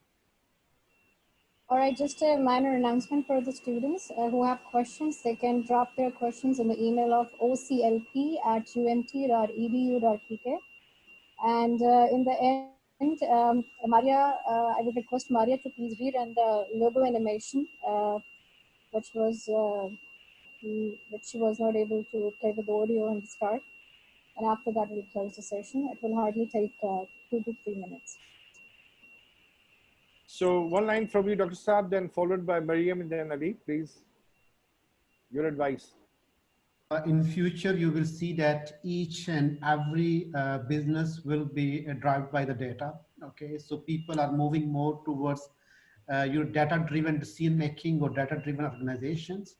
All right, just a minor announcement for the students who have questions. They can drop their questions in the email of oclp@umt.edu.pk. And in the end, Maria, I would request Maria to please read and the logo animation, which she was not able to play with the audio in the start. And after that, we'll close the session. It will hardly take 2 to 3 minutes. So one line from you, Dr. Saab, then followed by Mariam and then Ali, please. Your advice. In future, you will see that each and every business will be driven by the data. Okay, so people are moving more towards your data-driven decision-making or data-driven organizations.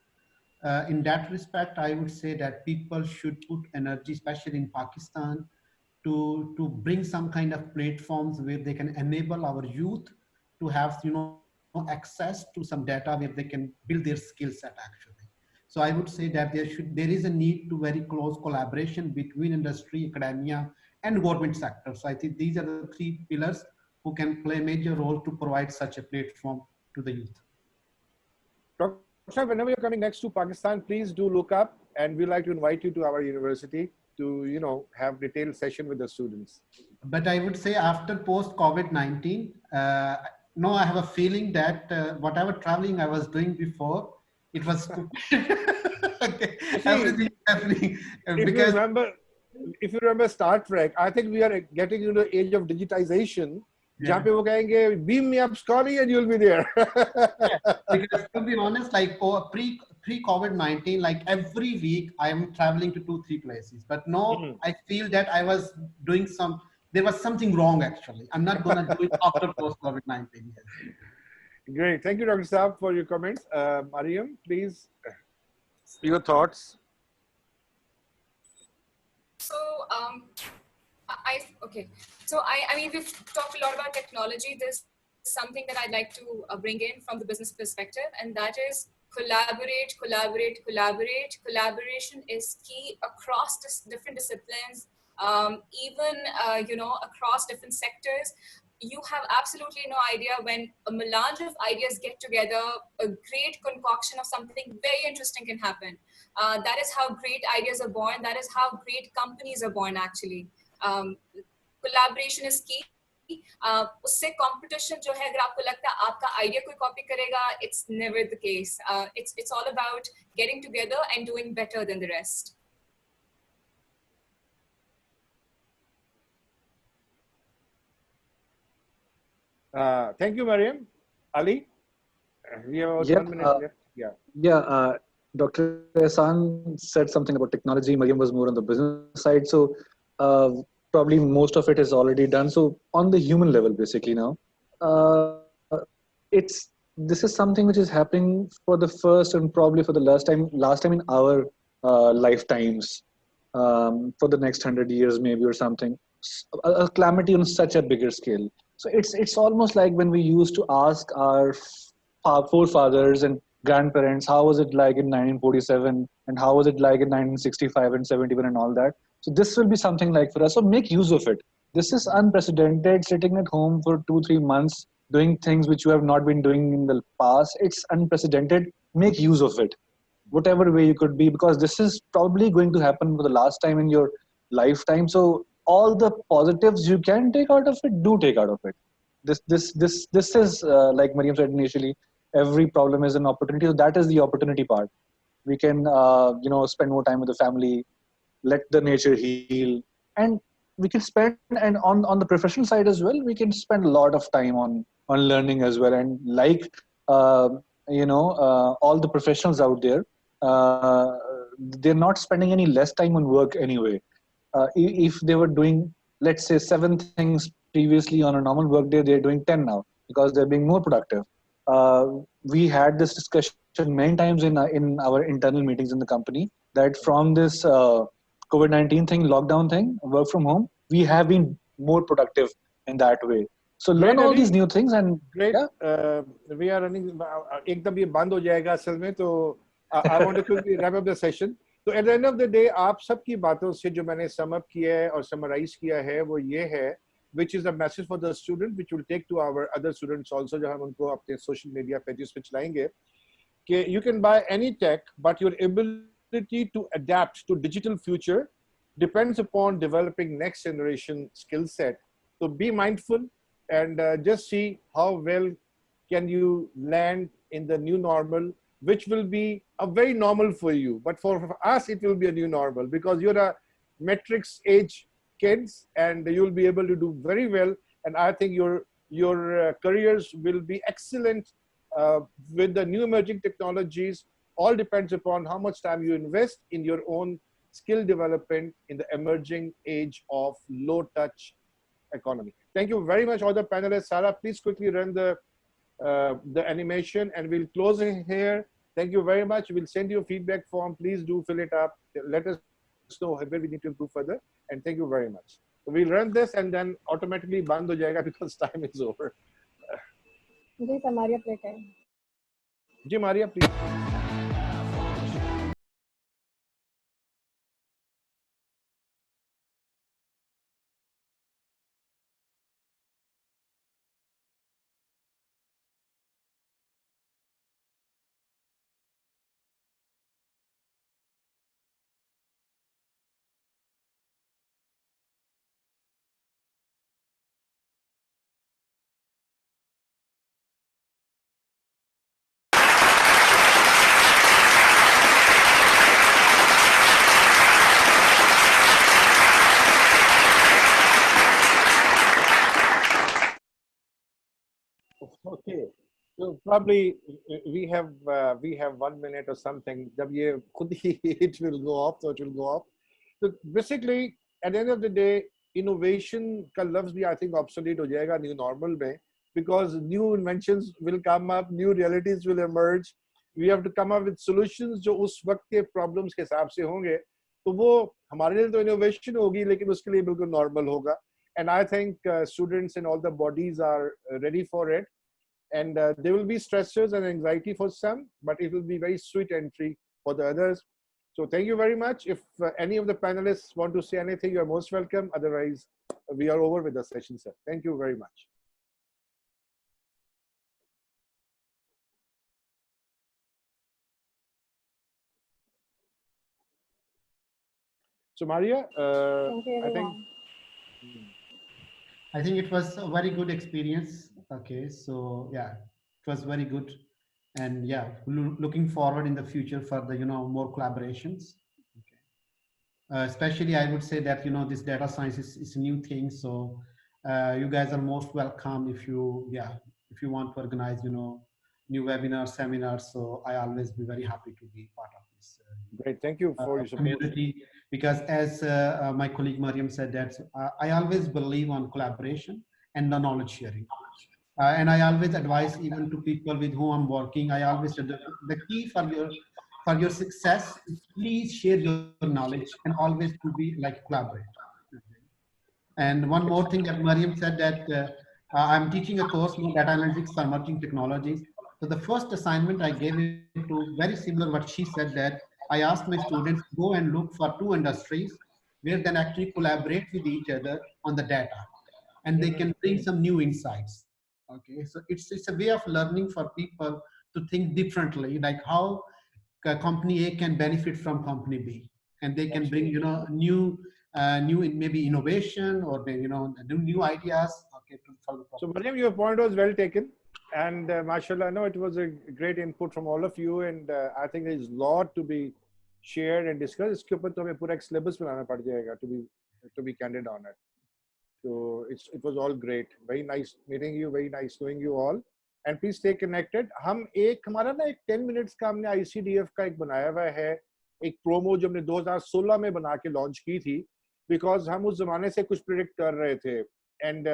In that respect, I would say that people should put energy, especially in Pakistan, to bring some kind of platforms where they can enable our youth to have access to some data where they can build their skill set actually. So I would say that there is a need to very close collaboration between industry, academia, and government sector. So I think these are the 3 pillars who can play a major role to provide such a platform to the youth. Dr. Whenever you're coming next to Pakistan, please do look up, and we'd like to invite you to our university to have detailed session with the students. But I would say after post COVID-19, no, I have a feeling that whatever traveling I was doing before, it was okay. Everything is happening because if you remember Star Trek, I think we are getting into the age of digitization. Yeah. जहाँ पे वो कहेंगे beam me up, Scotty, and you'll be there. Yeah, because to be honest, like pre-COVID-19, like every week I am traveling to 2-3 places. But no, I feel that I was doing there was something wrong actually. I'm not gonna do it after post-COVID-19. Yes. Great, thank you, Dr. Saab, for your comments. Mariam, please, your thoughts. So, I mean, we've talked a lot about technology. There's something that I'd like to bring in from the business perspective, and that is collaborate, collaborate, collaborate. Collaboration is key across different disciplines, even, across different sectors. You have absolutely no idea when a melange of ideas get together, a great concoction of something very interesting can happen. That is how great ideas are born. That is how great companies are born, actually. Collaboration is key. उससे competition जो है, अगर आपको लगता है आपका idea कोई copy करेगा, it's never the case. It's all about getting together and doing better than the rest. Thank you, Mariam. Ali, we have about 1 minute left. Yeah. Dr. Ehsan said something about technology. Mariam was more on the business side. So probably most of it is already done. So on the human level, basically now, this is something which is happening for the first and probably for the last time in our lifetimes, for the next 100 years maybe or something. A calamity on such a bigger scale. So it's almost like when we used to ask our forefathers and grandparents. How was it like in 1947, and how was it like in 1965 and 71 and all that? So this will be something like for us. So make use of it. This is unprecedented. Sitting at home for 2-3 months doing things which you have not been doing in the past. It's unprecedented. Make use of it, whatever way you could be, because this is probably going to happen for the last time in your lifetime. So all the positives you can take out of it, do take out of it. This is like Mariam said initially, every problem is an opportunity. So that is the opportunity part. We can spend more time with the family, let the nature heal, and we can spend, and on the professional side as well, we can spend a lot of time on learning as well. And like uh, all the professionals out there, uh, they're not spending any less time on work anyway. If they were doing, let's say, 7 things previously on a normal work day, they're doing 10 now because they're being more productive. Uh, we had this discussion many times in our internal meetings in the company, that from this COVID-19 thing, lockdown thing, work from home, we have been more productive in that way. So learn all these new things. And great. yeah. We are running. एकदम ये बंद हो जाएगा असल में, तो I want to quickly wrap up the session. So at the end of the day, आप सबकी बातों से जो मैंने sum up किया है और summarize किया है, वो ये है, which is a message for the student, which will take to our other students also, जो हम उनको अपने social media pages पे चलाएंगे, कि you can buy any tech, but your ability to adapt to digital future depends upon developing next generation skill set. So be mindful and just see how well can you land in the new normal, which will be a very normal for you. But for us, it will be a new normal because you're a matrix age kids and you'll be able to do very well. And I think your careers will be excellent with the new emerging technologies. All depends upon how much time you invest in your own skill development in the emerging age of low touch economy. Thank you very much, all the panelists. Sarah, please quickly run the animation and we'll close it here. Thank you very much. We'll send you a feedback form. Please do fill it up. Let us know where we need to improve further. And thank you very much. So we'll run this and then automatically band ho jayega because time is over. जी sir, Maria play करें. जी Maria, please. Okay, so probably we have 1 minute or something. जब ये खुद ही it will go off, so it will go off. So basically, at the end of the day, innovation का लफ्ज़ भी I think obsolete हो जाएगा new normal में, because new inventions will come up, new realities will emerge. We have to come up with solutions जो उस वक्त के problems के हिसाब से होंगे. तो वो हमारे लिए तो innovation होगी, लेकिन उसके लिए बिल्कुल normal होगा. And I think students and all the bodies are ready for it. And there will be stressors and anxiety for some, but it will be very sweet entry for the others. So thank you very much. If any of the panelists want to say anything, you're most welcome. Otherwise, we are over with the session, sir. Thank you very much. So Maria, Thank you, I think. everyone. I think it was a very good experience. Okay, so yeah, it was very good, and yeah, looking forward in the future for the more collaborations. Okay, especially I would say that this data science is a new thing, so you guys are most welcome if you want to organize new webinars, seminars. So I always be very happy to be part of this. Great, thank you for your support. Community, because as my colleague Mariam said that I always believe on collaboration and the knowledge sharing. And I always advise even to people with whom I'm working, I always said that the key for your success is please share your knowledge and always to be like collaborate. And one more thing that Mariam said that I'm teaching a course on data analytics for emerging technologies. So the first assignment I gave it to, very similar what she said, that I asked my students go and look for 2 industries where they actually collaborate with each other on the data, and they can bring some new insights. Okay, so it's a way of learning for people to think differently, like how company A can benefit from company B, and they can bring new maybe innovation or new ideas. Okay, to solve the So problem. Mariam, your point was well taken, and mashallah, no, it was a great input from all of you, and I think there is a lot to be shared and discussed. इसके ऊपर तो हमें पूरा एक syllabus बनाना पड़ जाएगा to be candid on it. So it was all great. Very nice meeting you. Very nice knowing you all. And please stay connected. हम एक हमारा ना एक 10 minutes का हमने ICDF का एक बनाया हुआ है, एक प्रोमो जो हमने 2016 में बना के लॉन्च की थी, बिकॉज हम उस जमाने से कुछ प्रिडिक्ट कर रहे थे. एंड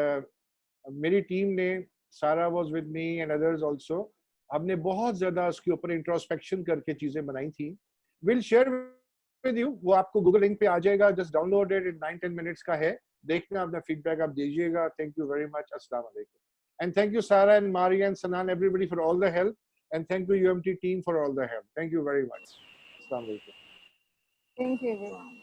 मेरी टीम ने, सारा was with me and others also, हमने बहुत ज्यादा उसके ऊपर इंट्रोस्पेक्शन करके चीजें बनाई थी. विल शेयर विद यू, वो आपको गूगल लिंक पे आ जाएगा, जस्ट डाउनलोड इट. 9-10 मिनट्स का है, देखना, अपना फीडबैक आप दीजिएगा. Thank you very much. अस्सलाम वालेकुम. And thank you, Sarah and Maria and Sanan, everybody for all the help. And thank you, UMT team, for all the help. Thank you very much. Assalamu alaikum. Thank you, everyone.